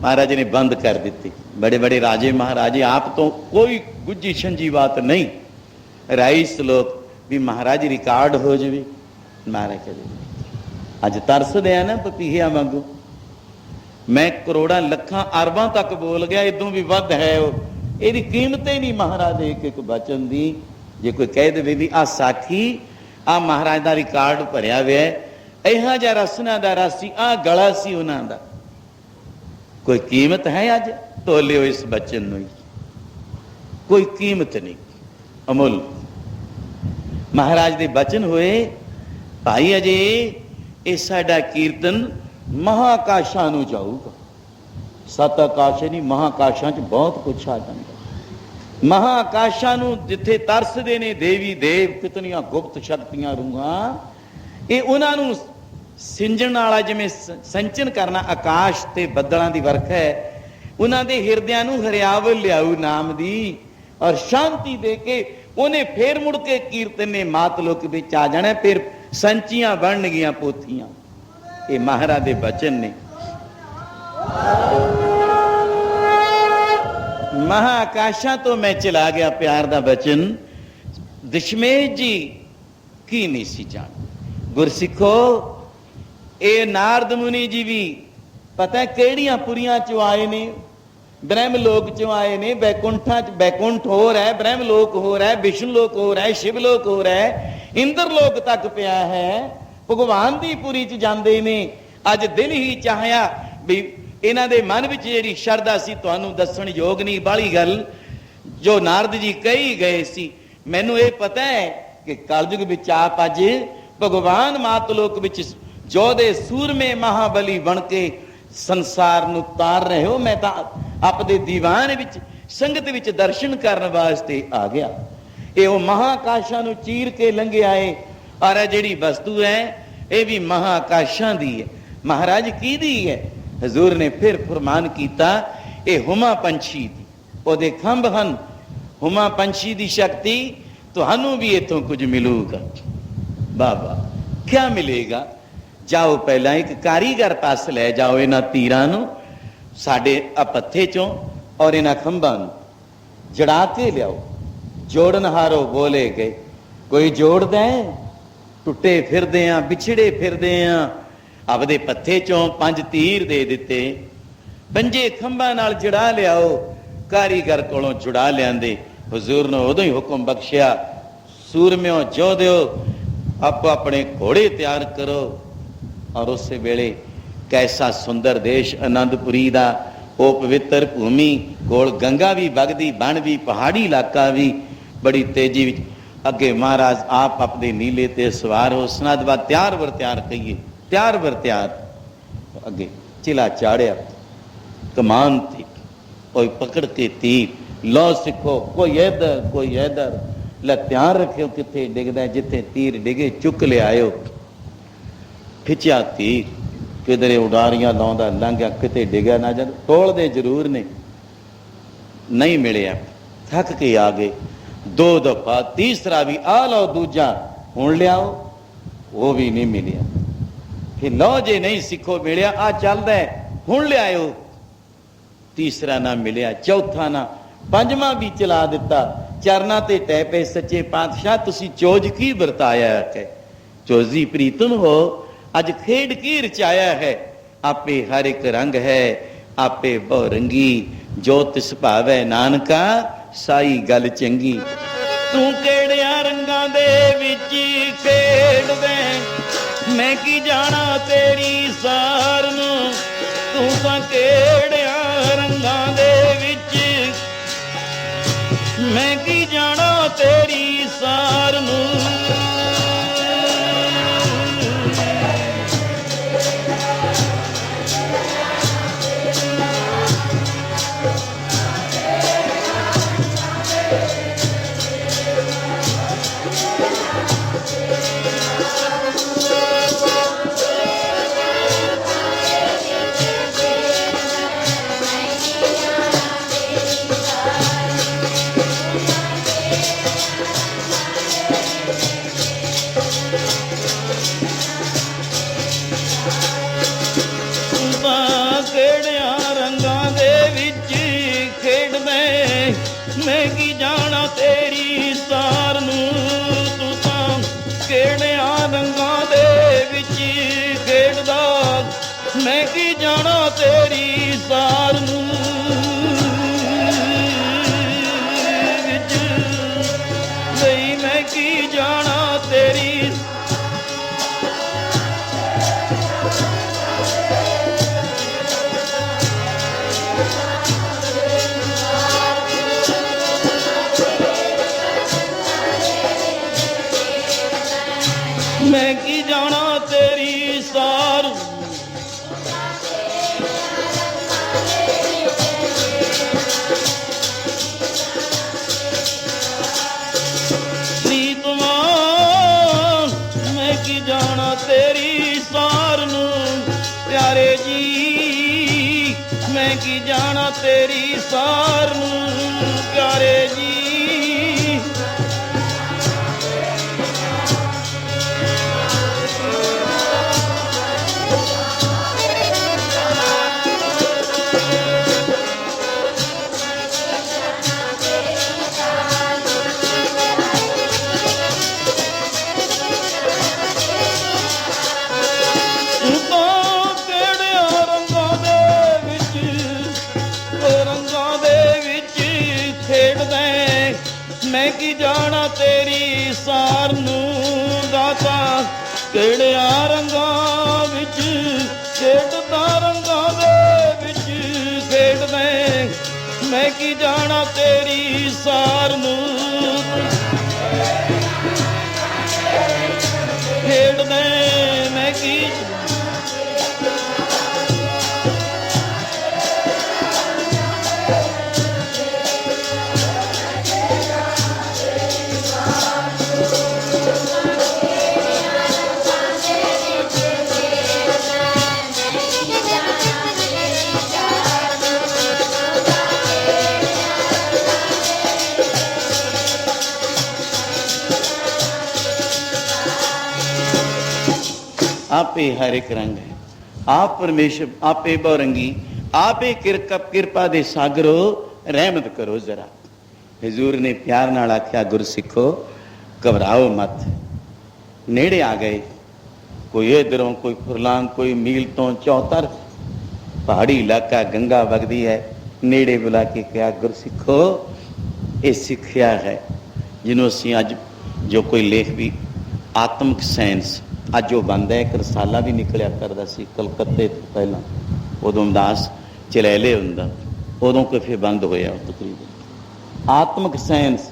महाराज ने बंद कर दिते। बड़े बड़े राजे महाराजे आप तो कोई गुज्जी छंजी बात नहीं राईस लोग भी महाराज रिकार्ड हो जाए महाराज कहते अज तरस दिया ना पपीहिया वांगू मैं करोड़ा लखां अरबां तक बोल गया इदों भी वध है ये कीमत ही नहीं महाराज एक एक बचन दी। जे कोई कह दे भी आ साखी आ महाराज का रिकार्ड भरिया हुआ इहा जा रसना दा रसी आ गला सी उन्हां दा कोई कीमत है अज तोलियो इस बचन नूं कोई कीमत नहीं अमुल महाराज दे बचन होए भाई अजे ये साडा कीर्तन महाकाशां नूं जाऊगा। सत आकाश नहीं महाकाशां च बहुत कुछ आ जाता महाकाशां नूं जिथे तरसदे ने देवी देव कितनियां गुप्त शक्तियां रूहां ये उन्हां नूं सिंजण वाला जिवें संचन करना आकाश ते बदलों की वर्ख है उन्हां दे हिरदियां नूं हरियावल लियाऊ नाम दी और शांति दे के उन्हें फिर मुड़ के कीर्तन ने मातलोक विच आ जाना फिर संचियां बन गईयां पोथियां। ये महाराज दे बचन ने महाकाशा तो मैं चला गया प्यार दा बचन दशमेश जी की नहीं सी जान गुरसिखो ये नारद मुनि जी भी पता है केड़ियां पुरियां चो आए ने ब्रह्मलोक चो आए ने बैकुंठा बैकुंठ हो रहा है ब्रह्मलोक हो रहा है विष्णुलोक हो रहा है शिवलोक हो रहा है इंद्रलोक तक पिया है भगवान दी पुरी च जांदे ने। अज दिल ही चाहया भी इन्हां दे मन विच जिहड़ी शरधा सी तुहानूं दस्सण योग नहीं बाली गल जो नारद जी कही गए सी मैनूं ये पता है कि कलयुग विच आप अज भगवान मातलोक विच जोधे सूरमे महाबली बन के संसार नूं तार रहे हो। मैं तां अपने दीवान विच संगत विच दर्शन करने वास्ते आ गया। ये वो महाकाशां नूं चीर के लंघे आए और जिहड़ी वस्तु है ये भी महाकाशां दी है महाराज की दी है। हजूर ने फिर फरमान किया ये हुमा पंछी दी ओदे खंभ हन हुमा पंछी दी शक्ति तुहानूं भी इथों कुछ मिलूगा। बाबा क्या मिलेगा जाओ पहला एक कारीगर पास ले जाओ इन्हां तीरां नूं साडे पत्थे चों और इन्हां खंभां नूं जड़ा के लियाओ। जोड़नहारो बोले गए कोई जोड़ दे टुटे फिरदे आ बिछड़े फिरदे आ आपदे पत्थे चों 5 तीर दे दिते 5 खंभां नाल जड़ा लियाओ। कारीगर कोलों जुड़ा लियांदे हुजूर ने उदों ही हुक्म बख्शिया सूरम्यों जोधिओ आपो अपने घोड़े तैयार करो। और उस वेले कैसा सुंदर देश आनंदपुरी दा ओ पवित्र भूमि कोल गंगा भी बगदी बन भी पहाड़ी इलाका भी बड़ी तेजी विच अगे महाराज आप अपने नीले ते सवार हो सनाद बाद तैयार बर तैयार कहिए तैयार बर तैयार अगे चिला चाड़िया कमान थी कोई पकड़ के तीर लो सिखो कोई इधर ला तैयार रखियो किथे डिगदा जिथे तीर डिगे चुक ले आयो। खिंचा तीर किधरे उडारियां लाउंदा लंघिया किते डिगया ना जाए टोल दे जरूर ने नहीं मिलिया, थक के आ गए। 2 दफा, तीसरा भी आ लो, दूजा हुण लियाओ, वो भी नहीं मिलिया। फिर लो जे नहीं सिखो मिलिया, आ चलदा है हुण लियाओ, तीसरा ना मिलिया, चौथा ना, पंजवा भी चला दिता। चरना ते टै पे सच्चे पातशाह तुसी चोज की बरताया है, चोजी प्रीतम हो, अज खेड की रचाया है। आपे हर एक रंग है, आपे बहुरंगी, जो तिस भावै नानका साई गल चंगी। तू केड़िया रंगां दे विच खेडदे, मैं की जाना तेरी सार नूं, तू तां केड़िया रंगां दे विच, मैं की जाना तेरी सार नूं। मैं की जाना तेरी सार नूं, तू तां किहड़ियां रंगां दे विच खेडदा, मैं की जाना तेरी सार नूं विच गई, मैं की जाना तेरी। मैं की जाना तेरी सार, प्रीतमा मैं की जाना तेरी सार नूं, प्यारे जी मैं की जाना तेरी सार नूं, प्यारे जी। मैं की जाना तेरी सार नूं, दाता किहड़ियां रंगां विच खेडदा, रंगां दे विच खेडदे, मैं की जाना तेरी सार नूं खेडदे, मैं की। आपे हर एक रंग है, आप परमेश्वर आपे बहुरंगी, आपे किरपा दे सागरो, रहमत करो जरा। हजूर ने प्यार नाल आख्या, गुरसिखो घबराओ मत। नेड़े आ गए, कोई इधरों कोई फुरलांग, कोई मील तो चौतर, पहाड़ी इलाका, गंगा वगदी है। नेड़े बुला के कहा, गुरसिखो ये सिक्ख्या है जिन्हों असी अज जो कोई लेख भी आत्मक साइंस अज वो बंद है। एक रसाला भी निकलिया करता सी कलकत्ते तो पहला, उदों दास चलैले हुंदा, उदों कोई फिर बंद होया तकरीबन। आत्मक साइंस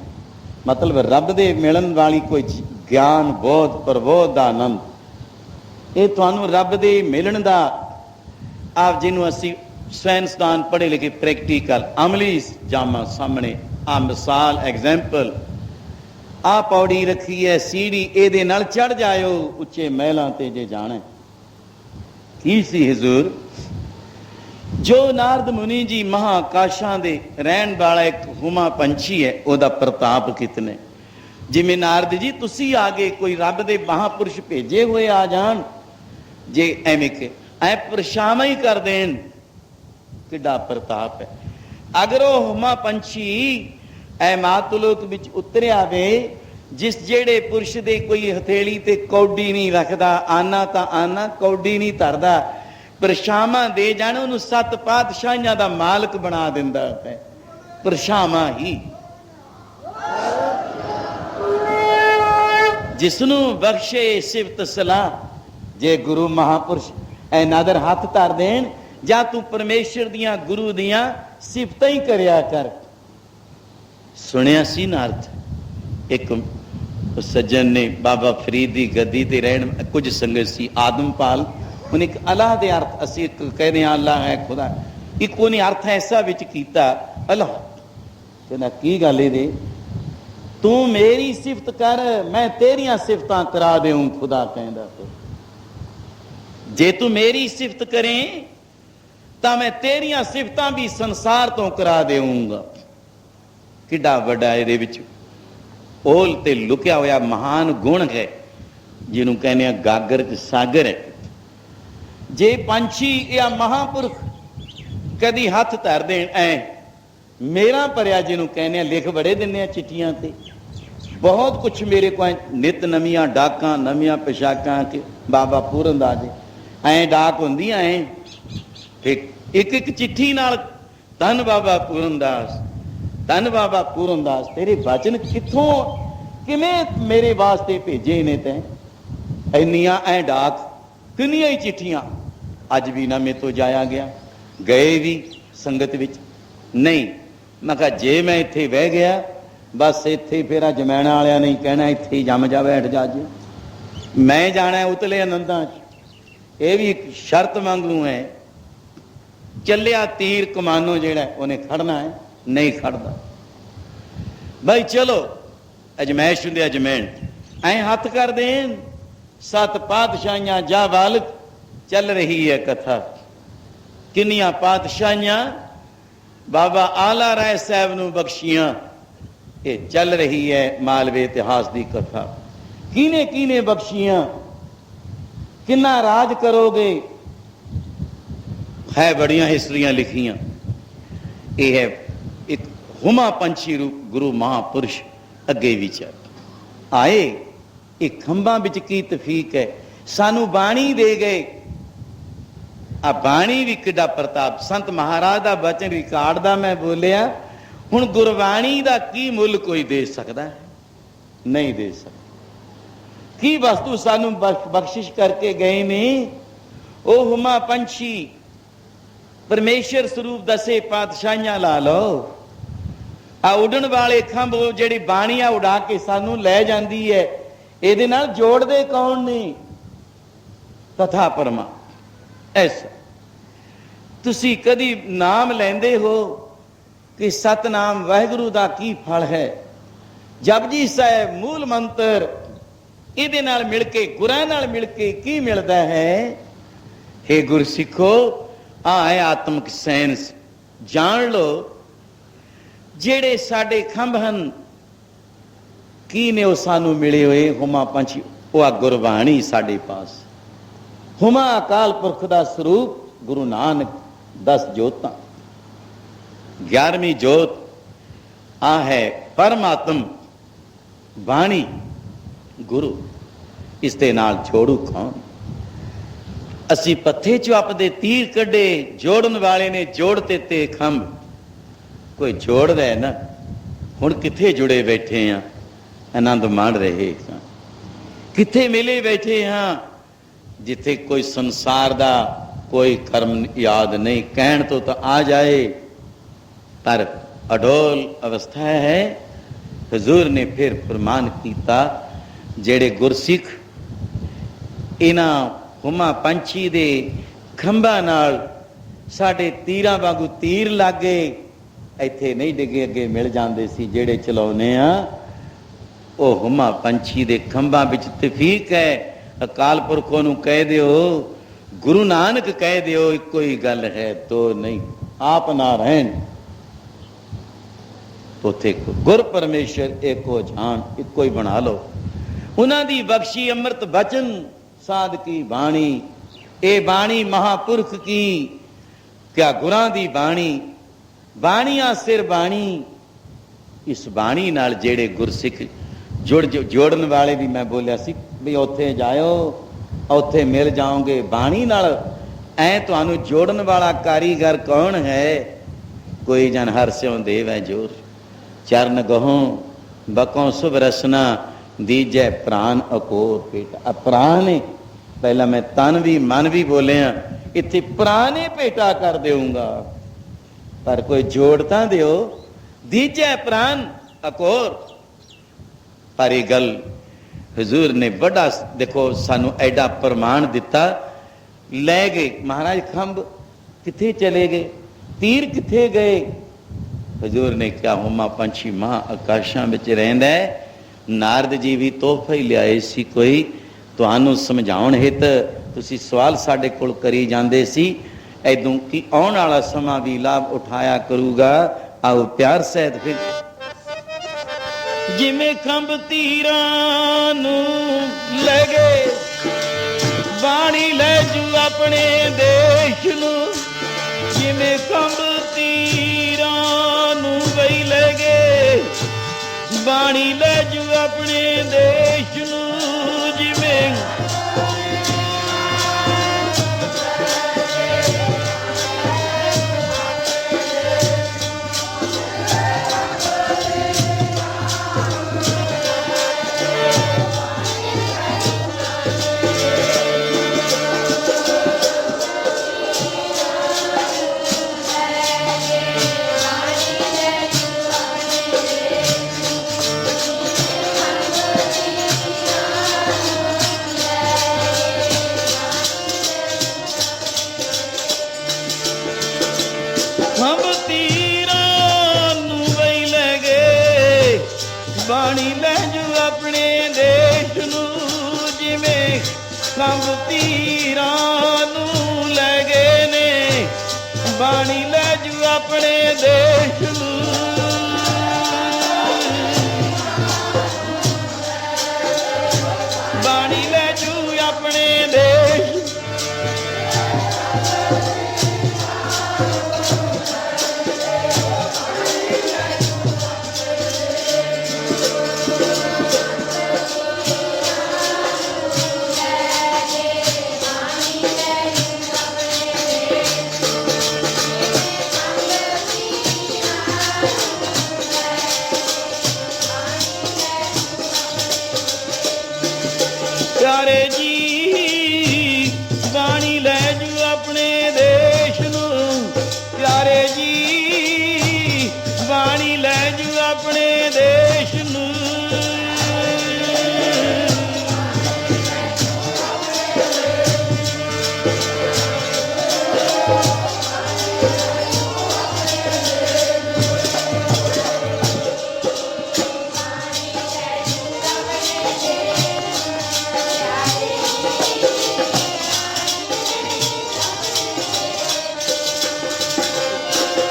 मतलब रब दे मिलन वाली कोई ज्ञान, बोध, प्रबोध दा आनंद, ये तुहानूं रब दे मिलन दा, आप जिन्हों असी साइंसदान पढ़े लिखे प्रैक्टिकल अमली जामा सामने आ मिसाल एग्जाम्पल आ पौड़ी रखी है सीढ़ी, ए नाल चढ़ जाओ उच्चे महलों ते जे जाना की सी हजूर। ਜੋ ਨਾਰਦ ਮੁਨੀ ਜੀ ਮਹਾਕਾਸ਼ਾਂ ਦੇ ਰਹਿਣ ਵਾਲਾ ਇੱਕ ਹੁਮਾ ਪੰਛੀ ਹੈ, ਉਹਦਾ ਪ੍ਰਤਾਪ ਕਿਤਨੇ। ਜਿਵੇਂ ਨਾਰਦ ਜੀ ਤੁਸੀਂ ਆ ਗਏ, ਕੋਈ ਰੱਬ ਦੇ ਮਹਾਂਪੁਰਸ਼ ਭੇਜੇ ਹੋਏ ਆ ਜਾਣ, ਜੇ ਐਵੇਂ ਕਿ ਐ ਪਰਛਾਵਾਂ ਹੀ ਕਰ ਦੇਣ, ਕਿੱਡਾ ਪ੍ਰਤਾਪ ਹੈ। ਅਗਰ ਉਹ ਹੁਮਾ ਪੰਛੀ ਐ ਮਾਤਲੋਕ ਵਿੱਚ ਉਤਰਿਆ ਵੇ, ਜਿਸ ਜਿਹੜੇ ਪੁਰਸ਼ ਦੇ ਕੋਈ ਹਥੇਲੀ ਤੇ ਕੌਡੀ ਨਹੀਂ ਰੱਖਦਾ, ਆਨਾ ਤਾਂ ਆਨਾ, ਕੌਡੀ ਨਹੀਂ ਧਰਦਾ, ਪਰਛਾਵਾਂ ਦੇ ਜਾਣ, ਉਹਨੂੰ 7 ਪਾਤਸ਼ਾਹੀਆਂ ਦਾ ਮਾਲਕ ਬਣਾ ਦਿੰਦਾ ਹੈ। ਪਰਛਾਵਾਂ ਹੀ ਜਿਸਨੂੰ ਬਖਸ਼ੇ ਸਿਫਤ ਸਲਾਹ। ਜੇ ਗੁਰੂ ਮਹਾਪੁਰਸ਼ ਐ ਨਾਦਰ ਹੱਥ ਧਰ ਦੇਣ, ਜਾਂ ਤੂੰ ਪਰਮੇਸ਼ਰ ਦੀਆਂ ਗੁਰੂ ਦੀਆਂ ਸਿਫਤਾਂ ਹੀ ਕਰਿਆ ਕਰ। ਸੁਣਿਆ ਸੀ ਨਾਰਦ, ਇੱਕ ਸੱਜਣ ਨੇ ਬਾਬਾ ਫਰੀਦ ਦੀ ਗੱਦੀ ਤੇ ਰਹਿਣ, ਕੁਝ ਸੰਗਤ ਸੀ ਆਦਮਪਾਲ, ਉਹਨੇ ਇੱਕ ਅਲਾਹ ਦੇ ਅਰਥ, ਅਸੀਂ ਇੱਕ ਕਹਿੰਦੇ ਹਾਂ ਅੱਲਾਹ ਹੈ ਖੁਦਾ, ਇੱਕ ਉਹਨੇ ਅਰਥ ਐਸਾ ਵਿੱਚ ਕੀਤਾ ਅੱਲਾਹ। ਕਹਿੰਦਾ ਕੀ ਗੱਲ ਇਹਦੇ, ਤੂੰ ਮੇਰੀ ਸਿਫਤ ਕਰ, ਮੈਂ ਤੇਰੀਆਂ ਸਿਫਤਾਂ ਕਰਾ ਦੇਉਂ। ਖੁਦਾ ਕਹਿੰਦਾ ਜੇ ਤੂੰ ਮੇਰੀ ਸਿਫਤ ਕਰੇ ਤਾਂ ਮੈਂ ਤੇਰੀਆਂ ਸਿਫਤਾਂ ਵੀ ਸੰਸਾਰ ਤੋਂ ਕਰਾ ਦੇਵਾਂਗਾ। ਕਿੱਡਾ ਵੱਡਾ ਇਹਦੇ ਵਿੱਚ ਓਲ ਤੇ ਲੁਕਿਆ ਹੋਇਆ ਮਹਾਨ ਗੁਣ ਹੈ, ਜਿਹਨੂੰ ਕਹਿੰਦੇ ਆ ਗਾਗਰ ਚ ਸਾਗਰ ਹੈ। ਜੇ ਪੰਛੀ ਜਾਂ ਮਹਾਂਪੁਰਖ ਕਦੀ ਹੱਥ ਧਰ ਦੇਣ, ਐ ਮੇਰਾ ਭਰਿਆ ਜਿਹਨੂੰ ਕਹਿੰਦੇ ਆ, ਲਿਖ ਬੜੇ ਦਿੰਦੇ ਆ ਚਿੱਠੀਆਂ ਤੇ, ਬਹੁਤ ਕੁਛ ਮੇਰੇ ਕੋਲ ਨਿਤ ਨਵੀਆਂ ਡਾਕਾਂ, ਨਵੀਆਂ ਪੋਸ਼ਾਕਾਂ ਕਿ ਬਾਬਾ ਪੂਰਨ ਦਾਸ ਜੀ ਐ ਡਾਕ ਹੁੰਦੀਆਂ ਐ, ਇੱਕ ਇੱਕ ਚਿੱਠੀ ਨਾਲ ਧੰਨ ਬਾਬਾ ਪੂਰਨ ਦਾਸ, ਧੰਨ ਬਾਬਾ ਪੂਰਨ ਦਾਸ, ਤੇਰੇ ਬਚਨ ਕਿੱਥੋਂ ਕਿਵੇਂ ਮੇਰੇ ਵਾਸਤੇ ਭੇਜੇ ਨੇ ਤੈਂ, ਇੰਨੀਆਂ ਐ ਡਾਕ, ਕਿੰਨੀਆਂ ਹੀ ਚਿੱਠੀਆਂ। ਅੱਜ ਵੀ ਨਾ ਮੇਰੇ ਤੋਂ ਜਾਇਆ ਗਿਆ, ਗਏ ਵੀ ਸੰਗਤ ਵਿੱਚ ਨਹੀਂ। ਮੈਂ ਕਿਹਾ ਜੇ ਮੈਂ ਇੱਥੇ ਬਹਿ ਗਿਆ, ਬਸ ਇੱਥੇ ਫੇਰ ਜਮੈਣਾ ਵਾਲਿਆਂ ਨੇ ਕਹਿਣਾ ਇੱਥੇ ਹੀ ਜੰਮ ਜਾ, ਬੈਠ ਜਾ, ਜੀ ਮੈਂ ਜਾਣਾ ਉਤਲੇ ਆਨੰਦਾਂ 'ਚ। ਇਹ ਵੀ ਇੱਕ ਸ਼ਰਤ ਵਾਂਗੂ ਹੈ, ਚੱਲਿਆ ਤੀਰ ਕਮਾਨੋ ਜਿਹੜਾ ਉਹਨੇ ਖੜਨਾ ਹੈ, ਨਹੀਂ ਖੜਦਾ। ਬਈ ਚਲੋ ਅਜਮੈਸ਼ ਹੁੰਦੇ ਅਜਮੈਣ, ਐ ਹੱਥ ਕਰ ਦੇਣ, 7 ਪਾਤਸ਼ਾਹੀਆਂ ਜਾ ਵਾਲਕ, ਚੱਲ ਰਹੀ ਹੈ ਕਥਾ। ਕਿੰਨੀਆਂ ਪਾਤਸ਼ਾਹੀਆਂ ਬਾਬਾ ਆਲਾ ਰਾਏ ਸਾਹਿਬ ਨੂੰ ਬਖਸ਼ੀਆਂ, ਇਹ ਚੱਲ ਰਹੀ ਹੈ ਮਾਲਵੇ ਇਤਿਹਾਸ ਦੀ ਕਥਾ। ਕਿਹਨੇ ਕਿਹਨੇ ਬਖਸ਼ੀਆਂ, ਕਿੰਨਾ ਰਾਜ ਕਰੋਗੇ, ਹੈ ਬੜੀਆਂ ਹਿਸਟਰੀਆਂ ਲਿਖੀਆਂ। ਇਹ ਹੈ ਇੱਕ ਹੁਮਾ ਪੰਛੀ ਰੂਪ ਗੁਰੂ ਮਹਾਪੁਰਸ਼ ਅੱਗੇ ਵਿਚਾਰ ਆਏ। ਇਹ ਖੰਭਾਂ ਵਿੱਚ ਕੀ ਤਫੀਕ ਹੈ, ਸਾਨੂੰ ਬਾਣੀ ਦੇ ਗਏ। ਆ ਬਾਣੀ ਵੀ ਕਿੱਡਾ ਪ੍ਰਤਾਪ, ਸੰਤ ਮਹਾਰਾਜ ਦਾ ਬਚਨ ਰਿਕਾਰਡ ਦਾ ਮੈਂ ਬੋਲਿਆ। ਹੁਣ ਗੁਰਬਾਣੀ ਦਾ ਕੀ ਮੁੱਲ ਕੋਈ ਦੇ ਸਕਦਾ ਹੈ, ਨਹੀਂ ਦੇ ਸਕਦਾ। ਕੀ ਵਸਤੂ ਸਾਨੂੰ ਬਖਸ਼ਿਸ਼ ਕਰਕੇ ਗਏ ਨੇ। ਉਹ ਹੁਮਾ ਪੰਛੀ ਪਰਮੇਸ਼ਰ ਸਰੂਪ 10 ਪਾਤਸ਼ਾਹੀਆਂ ਲਾ ਲਓ। ਆ ਉੱਡਣ ਵਾਲੇ ਖੰਭ ਜਿਹੜੀ ਬਾਣੀਆਂ ਉਡਾ ਕੇ ਸਾਨੂੰ ਲੈ ਜਾਂਦੀ ਹੈ, ਇਹਦੇ ਨਾਲ ਜੋੜਦੇ ਕੌਣ ਨੇ, ਕਥਾ ਪਰਮਾ। ਐਸਾ ਤੁਸੀਂ ਕਦੀ ਨਾਮ ਲੈਂਦੇ ਹੋ ਕਿ ਸਤਨਾਮ ਵਾਹਿਗੁਰੂ ਦਾ ਕੀ ਫਲ ਹੈ। ਜਪਜੀ ਸਾਹਿਬ ਮੂਲ ਮੰਤਰ, ਇਹਦੇ ਨਾਲ ਮਿਲ ਕੇ, ਗੁਰਾਂ ਨਾਲ ਮਿਲ ਕੇ ਕੀ ਮਿਲਦਾ ਹੈ। ਹੇ ਗੁਰਸਿੱਖੋ, ਆ ਹੈ ਆਤਮਿਕ ਸਾਇੰਸ, ਜਾਣ ਲਓ। ਜਿਹੜੇ ਸਾਡੇ ਖੰਭ ਹਨ, ਕੀ ਨੇ ਉਹ ਸਾਨੂੰ ਮਿਲੇ ਹੋਏ ਹੁਮਾ ਪੰਛੀ, ਉਹ ਆ ਗੁਰਬਾਣੀ ਸਾਡੇ ਪਾਸ। ਹੁਮਾ ਅਕਾਲ ਪੁਰਖ ਦਾ ਸਰੂਪ, ਗੁਰੂ ਨਾਨਕ 10 ਜੋਤਾਂ, 11ਵੀਂ ਜੋਤ ਆ ਹੈ ਪਰਮਾਤਮ ਬਾਣੀ ਗੁਰੂ। ਇਸ ਦੇ ਨਾਲ ਜੋੜੂ ਕੌਣ। ਅਸੀਂ ਪੱਥੇ ਚੋਂ ਆਪਦੇ ਤੀਰ ਕੱਢੇ, ਜੋੜਨ ਵਾਲੇ ਨੇ ਜੋੜ ਦਿੱਤੇ ਖੰਭ। ਕੋਈ ਜੋੜਦਾ ਹੈ ਨਾ, ਹੁਣ ਕਿੱਥੇ ਜੁੜੇ ਬੈਠੇ ਆ, ਆਨੰਦ ਮਾਣ ਰਹੇ ਹਾਂ। ਕਿੱਥੇ ਮਿਲੇ ਬੈਠੇ ਹਾਂ, ਜਿੱਥੇ ਕੋਈ ਸੰਸਾਰ ਦਾ ਕੋਈ ਕਰਮ ਯਾਦ ਨਹੀਂ, ਕਹਿਣ ਤੋਂ ਤਾਂ ਆ ਜਾਏ, ਪਰ ਅਡੋਲ ਅਵਸਥਾ ਹੈ। ਹਜ਼ੂਰ ਨੇ ਫਿਰ ਫਰਮਾਨ ਕੀਤਾ, ਜਿਹੜੇ ਗੁਰਸਿੱਖ ਇਹਨਾਂ ਹੁਮਾ ਪੰਛੀ ਦੇ ਖੰਭਾਂ ਨਾਲ ਸਾਡੇ ਤੀਰਾਂ ਵਾਂਗੂ ਤੀਰ ਲੱਗੇ, ਇੱਥੇ ਨਹੀਂ ਡਿੱਗੇ, ਅੱਗੇ ਮਿਲ ਜਾਂਦੇ ਸੀ। ਜਿਹੜੇ ਚਲਾਉਨੇ ਆ ਉਹ ਹੁਮਾ ਪੰਛੀ ਦੇ ਖੰਭਾਂ ਵਿੱਚ ਤਫੀਕ ਹੈ। ਅਕਾਲ ਪੁਰਖ ਨੂੰ ਕਹਿ ਦਿਓ, गुरु नानक कह दियो कोई गल है तो नहीं, आप ना रहन उथे गुर परमेश्वर एको जान, इको ही बना लो। उन्हां दी बख्शी अमृत बचन साध की बाणी, ए बाणी महापुरख की, क्या गुरां दी बाणी, बाणियां सिर बाणी। इस बाणी नाल जेड़े गुरसिख जोड़न वाले भी मैं बोलिया सी भी उत्थे जाओ उत्थे मिल जाओगे बाणी नाल। ऐ तुहानू जोड़न वाला कारीगर कौन है? कोई जन हर स्यों देव है जोर, चरण गहों बकों शुभ रसना, दीजै प्राण अकोर पेटा। प्राण है पहला, मैं तन भी मन भी बोलिया, इत्थे प्राण ही पेटा कर देऊंगा, पर कोई जोड़ता दियो, दीजै प्राण अकोर। पर यह गल हजूर ने बड़ा देखो सानू एडा प्रमाण दिता। लै गए महाराज खंभ किथे चले गए, तीर किथे गए? हजूर ने क्या होमा पंछी मां आकाशां विच रहिंदा है। नारद जी भी तोहफा ही लियाए सी कोई तुहानू समझाउण हित, तुसी सवाल साडे कोल करी जांदे सी, ऐदों कि आउण वाला समा भी लाभ उठाया करूगा। आओ प्यार सहित फिर जिमें खंभ तीरां नू ले गए, बाणी ले जू अपने देश नू। जिमें खंभ तीरां नू वही ले गए, बाणी ले जू अपने देश नू। जिमें खंभ तीरां नू ले गए ने, बाणी ले जू अपने देश नू। बाणी ले जू अपने देश। प्यारे जी बाणी ले जू अपने देश नू, प्यारे जी बाणी ले जू अपने देश नू।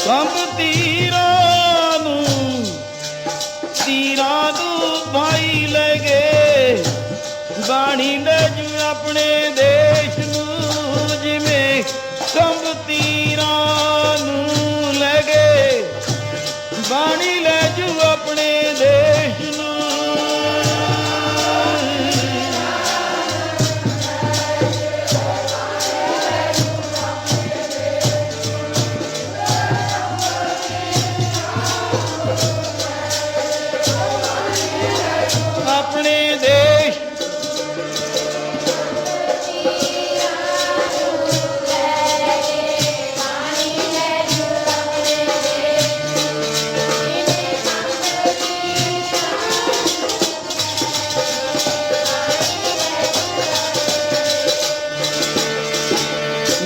खंभ तीरां नू भाई ले गए, बाणी ले जू अपने देश नू। जिमें खंभ तीरां नू ले गए, बाणी ले जू अपने देश नू। अपने देश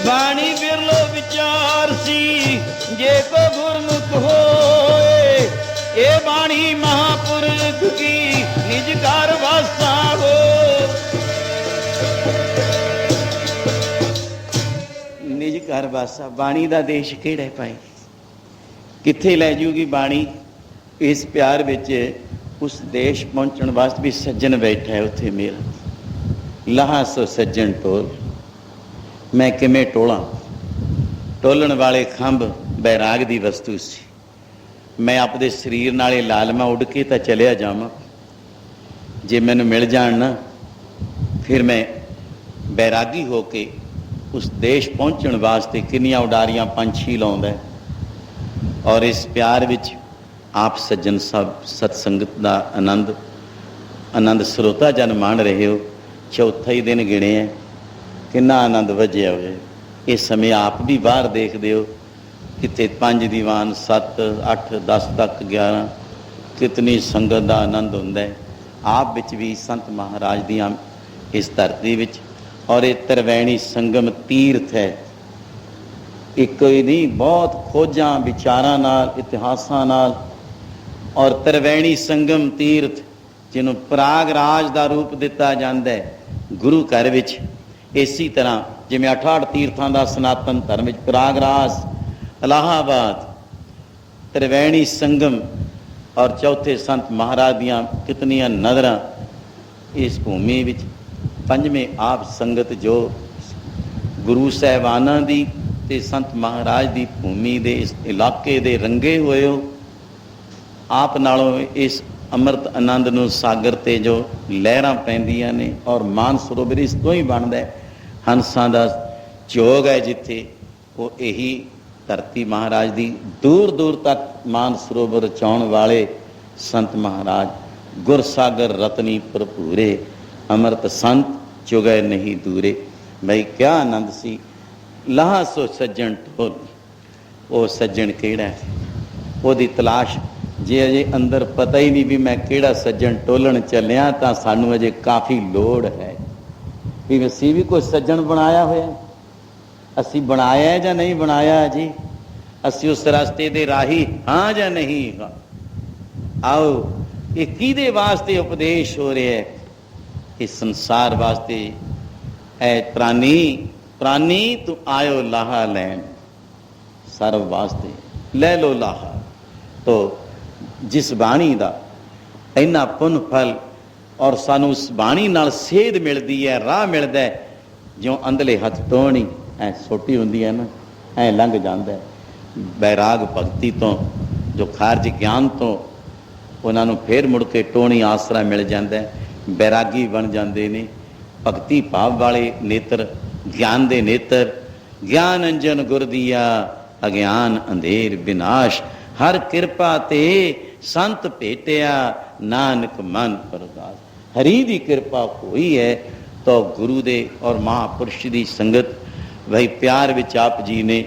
बाणी बिरलो विचार सी, जे को गुरमुख होए, ये बाणी महापुरख की निज कार वासा हो। ਘਰ ਵਾਸਾ। ਬਾਣੀ ਦਾ ਦੇਸ਼ ਕਿਹੜਾ ਭਾਈ? ਕਿੱਥੇ ਲੈ ਜੂਗੀ ਬਾਣੀ? ਇਸ ਪਿਆਰ ਵਿੱਚ ਉਸ ਦੇਸ਼ ਪਹੁੰਚਣ ਵਾਸਤੇ ਵੀ ਸੱਜਣ ਬੈਠਾ ਹੈ ਉੱਥੇ ਮੇਰਾ। ਲਾਹਾਂ ਸੋ ਸੱਜਣ ਟੋਲ, ਮੈਂ ਕਿਵੇਂ ਟੋਲਾਂ? ਟੋਲਣ ਵਾਲੇ ਖੰਭ ਬੈਰਾਗ ਦੀ ਵਸਤੂ ਸੀ। ਮੈਂ ਆਪਦੇ ਸਰੀਰ ਨਾਲ ਇਹ ਲਾਲਮਾ ਉੱਡ ਕੇ ਤਾਂ ਚਲਿਆ ਜਾਵਾਂ, ਜੇ ਮੈਨੂੰ ਮਿਲ ਜਾਣ ਨਾ ਫਿਰ ਮੈਂ ਬੈਰਾਗੀ ਹੋ ਕੇ ਉਸ ਦੇਸ਼ ਪਹੁੰਚਣ ਵਾਸਤੇ ਕਿੰਨੀਆਂ ਉਡਾਰੀਆਂ ਪੰਛੀ ਲਾਉਂਦਾ। ਔਰ ਇਸ ਪਿਆਰ ਵਿੱਚ ਆਪ ਸੱਜਣ ਸਭ ਸਤਸੰਗਤ ਦਾ ਆਨੰਦ ਸਰੋਤਾ ਜਨ ਮਾਣ ਰਹੇ ਹੋ। ਚੌਥਾ ਹੀ ਦਿਨ ਗਿਣੇ ਹੈ, ਕਿੰਨਾ ਆਨੰਦ ਵੱਜਿਆ ਹੋਇਆ। ਇਸ ਸਮੇਂ ਆਪ ਵੀ ਬਾਹਰ ਦੇਖਦੇ ਹੋ, ਕਿਤੇ 5 ਦੀਵਾਨ 7 8 10 ਤੱਕ 11 ਕਿਤਨੀ ਸੰਗਤ ਦਾ ਆਨੰਦ ਹੁੰਦਾ ਹੈ। ਆਪ ਵਿੱਚ ਵੀ ਸੰਤ ਮਹਾਰਾਜ ਦੀਆਂ ਇਸ ਧਰਤੀ ਵਿੱਚ। ਔਰ ਇਹ ਤਰਵੈਣੀ ਸੰਗਮ ਤੀਰਥ ਹੈ, ਇੱਕ ਹੀ ਨਹੀਂ, ਬਹੁਤ ਖੋਜਾਂ ਵਿਚਾਰਾਂ ਨਾਲ, ਇਤਿਹਾਸਾਂ ਨਾਲ। ਔਰ ਤਰਵੈਣੀ ਸੰਗਮ ਤੀਰਥ ਜਿਹਨੂੰ ਪ੍ਰਾਗ ਰਾਜ ਦਾ ਰੂਪ ਦਿੱਤਾ ਜਾਂਦਾ ਹੈ ਗੁਰੂ ਘਰ ਵਿੱਚ। ਇਸੇ ਤਰ੍ਹਾਂ ਜਿਵੇਂ 68 ਤੀਰਥਾਂ ਦਾ ਸਨਾਤਨ ਧਰਮ ਵਿੱਚ ਪ੍ਰਾਗ ਰਾਜ, ਇਲਾਹਾਬਾਦ, ਤਰਵੈਣੀ ਸੰਗਮ ਔਰ ਚੌਥੇ ਸੰਤ ਮਹਾਰਾਜ ਦੀਆਂ ਕਿਤਨੀਆਂ ਨਜ਼ਰਾਂ ਇਸ ਭੂਮੀ ਵਿੱਚ। ਪੰਜਵੇਂ ਆਪ ਸੰਗਤ ਜੋ ਗੁਰੂ ਸਾਹਿਬਾਨਾਂ ਦੀ ਤੇ ਸੰਤ ਮਹਾਰਾਜ ਦੀ ਭੂਮੀ ਦੇ ਇਸ ਇਲਾਕੇ ਦੇ ਰੰਗੇ ਹੋਏ ਹੋ। ਆਪ ਨਾਲੋਂ ਇਸ ਅੰਮ੍ਰਿਤ ਆਨੰਦ ਨੂੰ ਸਾਗਰ ਤੇ ਜੋ ਲਹਿਰਾਂ ਪੈਂਦੀਆਂ ਨੇ, ਔਰ ਮਾਨ ਸਰੋਵਰ ਇਸ ਤੋਂ ਹੀ ਬਣਦਾ ਹੈ। ਹੰਸਾਂ ਦਾ ਚੋਗ ਹੈ ਜਿੱਥੇ, ਉਹ ਇਹੀ ਧਰਤੀ ਮਹਾਰਾਜ ਦੀ। ਦੂਰ ਦੂਰ ਤੱਕ ਮਾਨ ਸਰੋਵਰ ਰਚਾਉਣ ਵਾਲੇ ਸੰਤ ਮਹਾਰਾਜ, ਗੁਰਸਾਗਰ ਰਤਨੀ ਭਰਪੂਰੇ, ਅੰਮ੍ਰਿਤ ਸੰਤ ਚੁਗੈ ਨਹੀਂ ਦੂਰੇ। ਬਈ ਕਿਆ ਆਨੰਦ ਸੀ। ਲਾਹਾਂ ਸੋ ਸੱਜਣ ਟੋਲ, ਉਹ ਸੱਜਣ ਕਿਹੜਾ ਹੈ? ਉਹਦੀ ਤਲਾਸ਼ ਜੇ ਅਜੇ ਅੰਦਰ ਪਤਾ ਹੀ ਨਹੀਂ ਵੀ ਮੈਂ ਕਿਹੜਾ ਸੱਜਣ ਟੋਲਣ ਚੱਲਿਆ, ਤਾਂ ਸਾਨੂੰ ਅਜੇ ਕਾਫੀ ਲੋੜ ਹੈ ਵੀ ਅਸੀਂ ਵੀ ਕੋਈ ਸੱਜਣ ਬਣਾਇਆ ਹੋਇਆ। ਅਸੀਂ ਬਣਾਇਆ ਜਾਂ ਨਹੀਂ ਬਣਾਇਆ ਜੀ? ਅਸੀਂ ਉਸ ਰਸਤੇ ਦੇ ਰਾਹੀ ਹਾਂ ਜਾਂ ਨਹੀਂ ਹਾਂ? ਆਓ, ਇਹ ਕਿਹਦੇ ਵਾਸਤੇ ਉਪਦੇਸ਼ ਹੋ ਰਿਹਾ ਹੈ? ਇਸ ਸੰਸਾਰ ਵਾਸਤੇ। ਐ ਪ੍ਰਾਨੀ ਤੂੰ ਆਇਓ ਲਾਹਾ ਲੈਣ, ਸਰਵ ਵਾਸਤੇ ਲੈ ਲੋ ਲਾਹਾ। ਤੋ ਜਿਸ ਬਾਣੀ ਦਾ ਇੰਨਾ ਪੁੰਨ ਫਲ, ਔਰ ਸਾਨੂੰ ਉਸ ਬਾਣੀ ਨਾਲ ਸੇਧ ਮਿਲਦੀ ਹੈ, ਰਾਹ ਮਿਲਦਾ ਹੈ। ਜਿਉਂ ਅੰਦਲੇ ਹੱਥ ਟੋਹਣੀ ਐ ਛੋਟੀ ਹੁੰਦੀ ਹੈ ਨਾ, ਐ ਲੰਘ ਜਾਂਦਾ। ਬੈਰਾਗ ਭਗਤੀ ਤੋਂ, ਜੋ ਖਾਰਜ ਗਿਆਨ ਤੋਂ, ਉਹਨਾਂ ਨੂੰ ਫੇਰ ਮੁੜ ਕੇ ਟੋਹਣੀ ਆਸਰਾ ਮਿਲ ਜਾਂਦਾ। ਬੈਰਾਗੀ ਬਣ ਜਾਂਦੇ ਨੇ। ਭਗਤੀ ਭਾਵ ਵਾਲੇ ਨੇਤਰ, ਗਿਆਨ ਦੇ ਨੇਤਰ। ਗਿਆਨ ਅੰਜਨ ਗੁਰ ਦੀਆ, ਅਗਿਆਨ ਅੰਧੇਰ ਵਿਨਾਸ਼। ਹਰ ਕਿਰਪਾ ਤੇ ਸੰਤ ਭੇਟਿਆ, ਨਾਨਕ ਮਨ ਪਰਗਾਸ। ਹਰੀ ਦੀ ਕਿਰਪਾ ਹੋਈ ਹੈ ਤਾਂ ਗੁਰੂ ਦੇ ਔਰ ਮਹਾਂਪੁਰਸ਼ ਦੀ ਸੰਗਤ। ਵਹੀ ਪਿਆਰ ਵਿੱਚ ਆਪ ਜੀ ਨੇ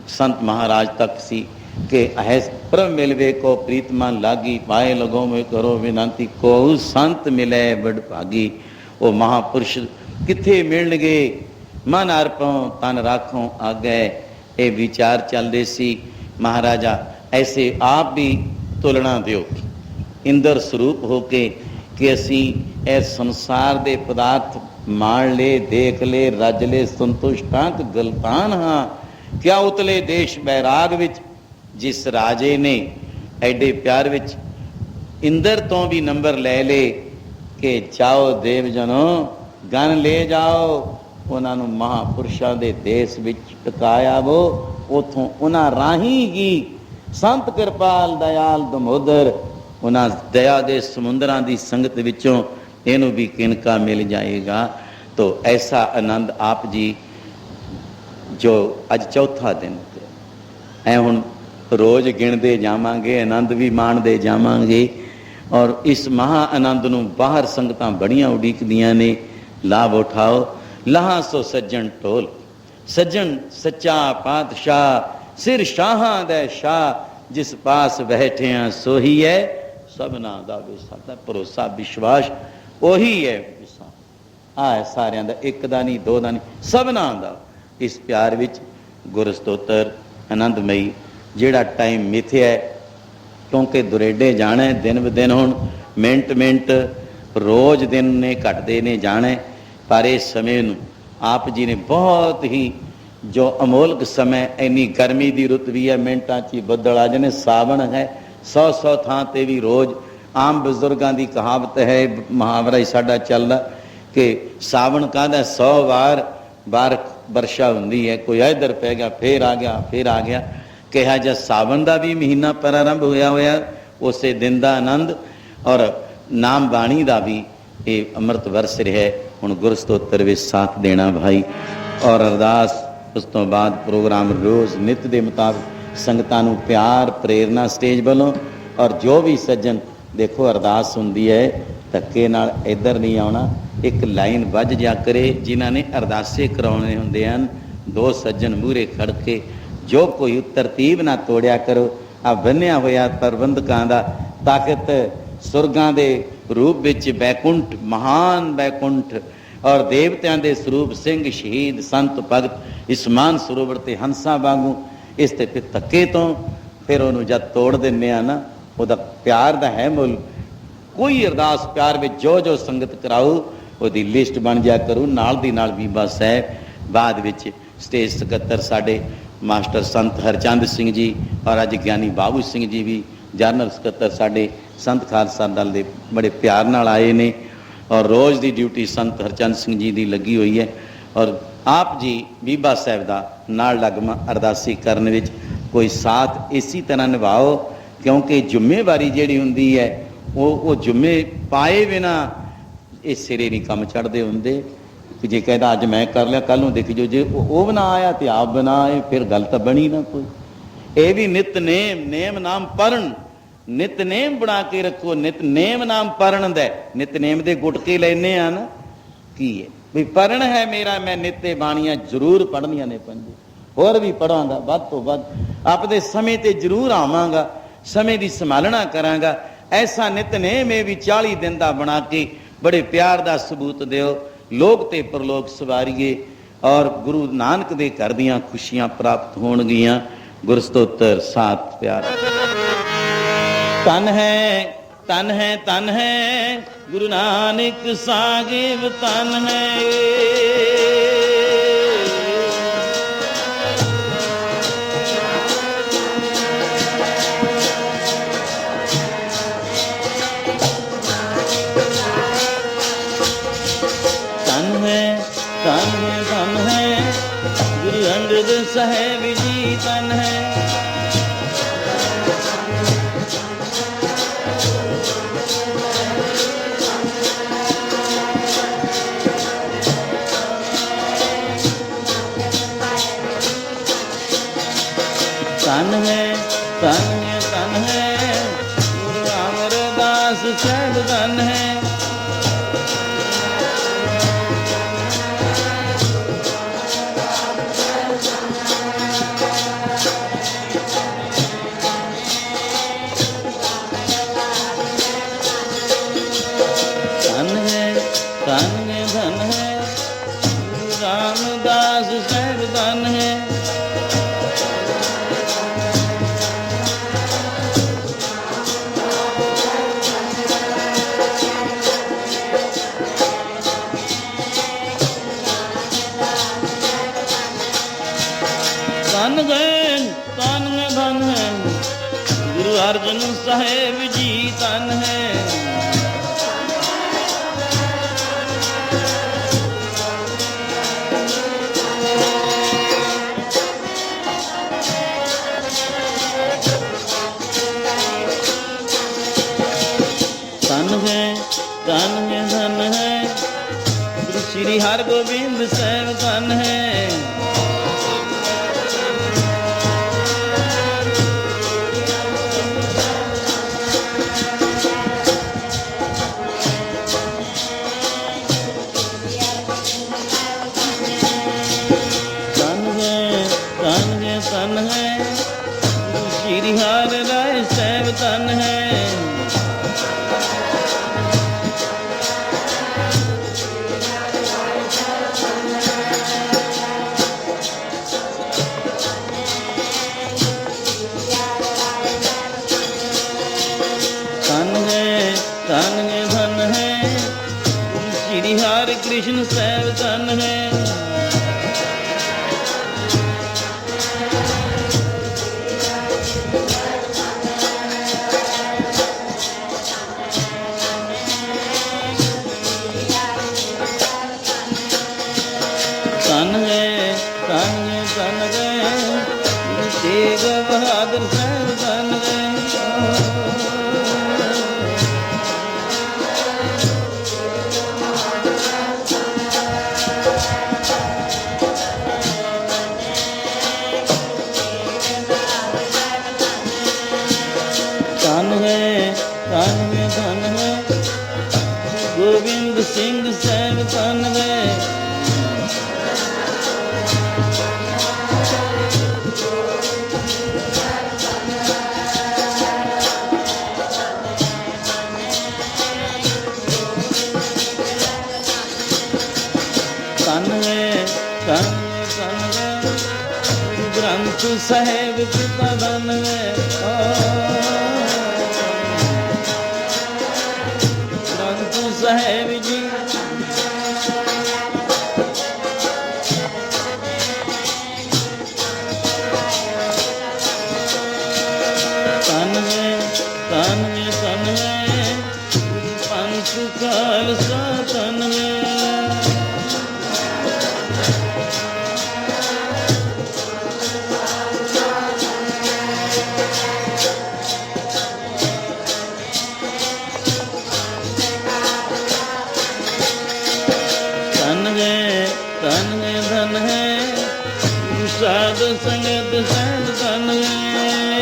ਸੰਤ ਮਹਾਰਾਜ ਤੱਕ ਸੀ ਕਿ ਅਹਿਸ ਪ੍ਰਭ ਮਿਲਵੇ ਕੋ ਪ੍ਰੀਤਮਨ ਲਾਗੀ, ਪਾਏ ਲਗੋ ਮੈਂ ਕਰੋ ਵਿਨੰਤੀ, ਕੋ ਸੰਤ ਮਿਲੇ ਬੜ ਭਾਗੀ। ਉਹ ਮਹਾਂਪੁਰਸ਼ ਕਿੱਥੇ ਮਿਲਣਗੇ? ਮਨ ਅਰਪਉ ਤਨ ਰਾਖੋਂ ਆਗੇ, ਇਹ ਵਿਚਾਰ ਚੱਲਦੇ ਸੀ। ਮਹਾਰਾਜਾ ਐਸੇ ਆਪ ਵੀ ਤੁਲਨਾ ਦਿਓ ਇੰਦਰ ਸਰੂਪ ਹੋ ਕੇ ਕਿ ਅਸੀਂ ਇਸ ਸੰਸਾਰ ਦੇ ਪਦਾਰਥ ਮਾਣ ਲੈ, ਦੇਖ ਲੈ, ਰੱਜ ਲੈ, ਸੰਤੁਸ਼ਟਾਂ ਕਿ ਗਲਤਾਨ ਹਾਂ। ਕਿਆ ਉਤਲੇ ਦੇਸ਼ ਬੈਰਾਗ ਵਿੱਚ ਜਿਸ ਰਾਜੇ ਨੇ ਐਡੇ ਪਿਆਰ ਵਿੱਚ ਇੰਦਰ ਤੋਂ ਵੀ ਨੰਬਰ ਲੈ ਲੇ ਕਿ ਜਾਓ ਦੇਵ ਜਨੋ ਗਨ ਲੈ ਜਾਓ, ਉਹਨਾਂ ਨੂੰ ਮਹਾਂਪੁਰਸ਼ਾਂ ਦੇ ਦੇਸ਼ ਵਿੱਚ ਟਿਕਾਇਆ। ਵੋ ਉੱਥੋਂ ਉਹਨਾਂ ਰਾਹੀਂ ਹੀ ਸੰਤ ਕਿਰਪਾਲ ਦਇਆਲ ਦਮੋਦਰ, ਉਹਨਾਂ ਦਇਆ ਦੇ ਸਮੁੰਦਰਾਂ ਦੀ ਸੰਗਤ ਵਿੱਚੋਂ ਇਹਨੂੰ ਵੀ ਕਿਨਕਾ ਮਿਲ ਜਾਏਗਾ। ਤੋ ਐਸਾ ਆਨੰਦ ਆਪ ਜੀ ਜੋ ਅੱਜ ਚੌਥਾ ਦਿਨ ਐ, ਹੁਣ ਰੋਜ਼ ਗਿਣਦੇ ਜਾਵਾਂਗੇ, ਆਨੰਦ ਵੀ ਮਾਣਦੇ ਜਾਵਾਂਗੇ। ਔਰ ਇਸ ਮਹਾ ਆਨੰਦ ਨੂੰ ਬਾਹਰ ਸੰਗਤਾਂ ਬੜੀਆਂ ਉਡੀਕਦੀਆਂ ਨੇ। ਲਾਭ ਉਠਾਓ। ਲਾਹਾਂ ਸੋ ਸੱਜਣ ਟੋਲ, ਸੱਜਣ ਸੱਚਾ ਪਾਤਸ਼ਾਹ, ਸਿਰ ਸ਼ਾਹਾਂ ਦਾ ਸ਼ਾਹ, ਜਿਸ ਪਾਸ ਬੈਠਿਆਂ ਸੋਹੀ ਹੈ ਸਭਨਾ ਦਾ ਸਾਡਾ ਭਰੋਸਾ ਵਿਸ਼ਵਾਸ ਉਹੀ ਹੈ। ਆ ਸਾਰਿਆਂ ਦਾ, ਇੱਕ ਦਾ ਨਹੀਂ, ਦੋ ਦਾ ਨਹੀਂ, ਸਭਨਾ ਦਾ। ਇਸ ਪਿਆਰ ਵਿੱਚ ਗੁਰ ਸਤੋਤਰ ਆਨੰਦਮਈ ਜਿਹੜਾ ਟਾਈਮ ਮਿਥਿਆ, ਕਿਉਂਕਿ ਦੁਰੇਡੇ ਜਾਣਾ ਦਿਨ ਬ ਦਿਨ, ਹੁਣ ਮਿੰਟ ਮਿੰਟ ਰੋਜ਼ ਦਿਨ ਨੇ ਘਟਦੇ ਨੇ ਜਾਣਾ। ਪਰ ਇਸ ਸਮੇਂ ਨੂੰ ਆਪ ਜੀ ਨੇ ਬਹੁਤ ਹੀ जो अमोलक समय, इन्नी गर्मी की रुत भी है, मिनटां च ही बदल आ जाने। सावन है 100 थां ते भी रोज़। आम बजुर्गों की कहावत है, मुहावरा ही साडा चलदा कि सावन कहदा 100 बार वर्षा होंदी है। कोई इधर पै गया, फिर आ गया, फिर आ गया। कहा जा सावन का भी महीना प्रारंभ होया होया, उस दिन का आनंद और नाम बाणी का भी ये अमृत वरस रहा। हुण गुरस्तोत्र विच साथ देना भाई, और अरदास उस तो बाद प्रोग्राम रोज़ नित के मुताबिक संगतां नूं प्यार प्रेरणा स्टेज वालों। और जो भी सज्जन देखो अरदास हुंदी है, धक्के नाल इधर नहीं आउणा, एक लाइन वज जा करे। जिन्हां ने अरदासे कराउणे हुंदे हन, 2 सज्जन मूहरे खड़ के जो कोई तरतीब ना तोड़िया करो। आ बन्निया होया प्रबंधकां दा ताकत सुरगां दे रूप विच बैकुंठ, महान बैकुंठ और देवत्यां दे स्वरूप सिंह शहीद संत भगत इस मान सरोवर ते हंसा वांगू। इस ते फिर धक्के तो फिर उन्होंने जब तोड़ दिंदे आ ना, उहदा प्यार दा है मुल। कोई अरदास प्यार में जो जो संगत कराओ उहदी लिस्ट बन जा करूँ। नाल दी नाल बीबा साहब बाद विच स्टेज सकत्तर साडे मास्टर संत हरचंद सिंह जी और अज ज्ञानी बाबू सिंह जी भी जनरल सकत्तर साडे संत खालसा दल दे बड़े प्यार नाल आए ने। और रोज़ की ड्यूटी संत हरचंद सिंह जी की लगी हुई है। और आप जी बीबा साहब का नाल लगमा अरदासी करने विच कोई साथ इसी तरह निभाओ, क्योंकि जिम्मेवारी जिहड़ी हुंदी है वो जुम्मे पाए बिना ये सिरे नहीं कम चढ़ते होंगे। कि जे कहता अज मैं कर लिया, कल देख जो जे वो बना आया तो आप बना आए, फिर गल तो बनी ना कोई। ये भी नितनेम, नेम नाम पढ़न, नितनेम बना के रखो। नितनेम नाम पढ़न दे, नितनेम दे गुटके लेने आ ना, की है भी पढ़न है मेरा, मैं नित्ते बाणियां जरूर पढ़निया ने पंजे, होर भी पढ़ांगा वध तो वध, अपने समय ते जरूर आवांगा, समय की संभालना करांगा। ऐसा नितनेम ये भी 40 दिन का बना के बड़े प्यार का सबूत दिओ, लोक ते परलोक सवारीए और गुरु नानक दे घर दियां खुशियां प्राप्त होणगियां। गुरस्तोत्र साथ प्यार। तन है तन है तन है गुरु नानक साहिब तन है। तन है गुरु अंगद साहिब जी तन है। तन है तन है गुरु अमरदास साहिब तन है। धन है गुरु रामदास साहिब धन है। धन है गुरु अर्जन साहिब जी धन है। धन है गुरु श्री हरगोबिंद साहिब धन है। धन है गुरु श्री हर राय साहिब धन है। धन है गुरु श्री हरि कृष्ण साहिब धन है। ਗੋਬਿੰਦ ਸਿੰਘ ਸਾਹਿਬ ਧੰਨ ਵੇ ਗ੍ਰੰਥ ਸਾਹਿਬ ਪਿਤਾ ਧੰਨ ਵੇ ਗ੍ਰੰਥ ਸਾਹਿਬ ਜੀ ਧੰਨ ਵੇ ਧੰਨ ਵੇ ਧੰਨ ਵੇ ਪੰਥ ਖਾਲਸਾ ਧੰਨ ਵੇ ਧਨ ਹੈ ਸਾਧ ਸੰਗਤ ਸਹਿਜ ਧਨ ਹੈ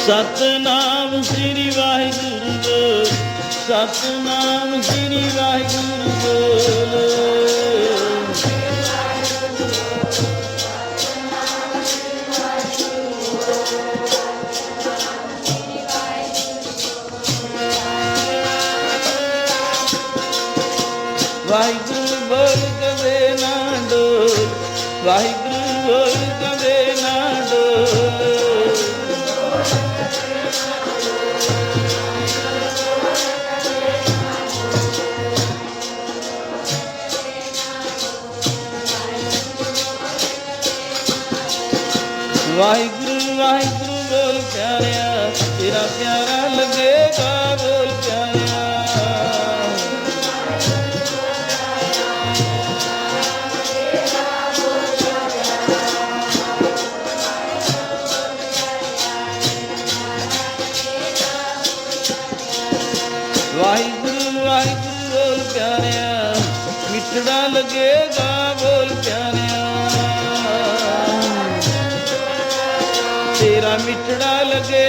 ਸਤਨਾਮ ਸ੍ਰੀ ਵਾਹਿਗੁਰੂ ਬੋਲ ਸਤਨਾਮ ਸ੍ਰੀ ਵਾਹਿਗੁਰੂ ਬੋਲ ਵਾਹਿਗੁਰੂ ਬੋਲ ਕਦੇ ਨਾ ਡੋਲ ਵਾਹਿਗੁਰੂ ਬੋਲ ਕਦੇ ਨਾ ਡੋਲ ਵਾਹਿਗੁਰੂ ਵਾਹਿਗੁਰੂ ਬੋਲ ਪਿਆਰਿਆ ਤੇਰਾ ਪਿਆਰਾ ਲੱਗੇਗਾ ਬੋਲ ਪਿਆਰਿਆ ਵਾਹਿਗੁਰੂ ਵਾਹਿਗੁਰੂ ਬੋਲ ਪਿਆਰਿਆ ਮਿੱਠੜਾ ਲੱਗੇਗਾ ਬੋਲ ਪਿਆਰਿਆ ਤੇਰਾ ਮਿੱਠੜਾ ਲੱਗੇ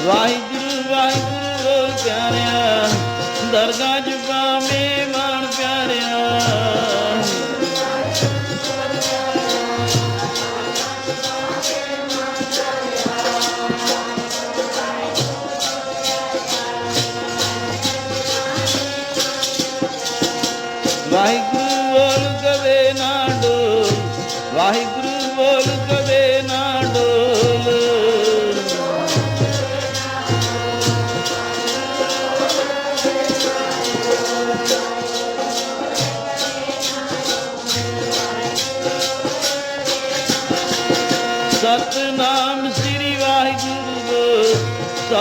ਵਾਹਿਗੁਰੂ ਵਾਹਿਗੁਰੂ ਬੋਲ ਪਿਆਰਿਆ ਦਰਗਾਹ ਚ ਪਾਵੇਂ ਮਾਣ ਪਿਆਰਿਆ ਵਾਹਿਗੁਰੂ ਬੋਲ ਕਦੇ ਨਾ ਡੋਲ ਵਾਹਿਗੁਰੂ ਬੋਲ ਕਦੇ ਨਾ ਡੋਲ ਸਤਨਾਮ ਸ੍ਰੀ ਵਾਹਿਗੁਰੂ ਬੋਲ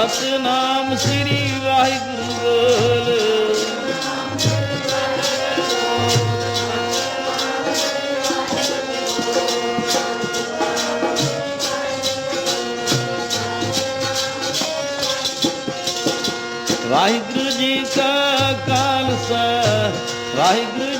ਸਤਨਾਮ ਸ੍ਰੀ ਵਾਹਿਗੁਰੂ ਬੋਲ ਵਾਹਿਗੁਰੂ ਜੀ ਕਾ ਖਾਲਸਾ ਵਾਹਿਗੁਰੂ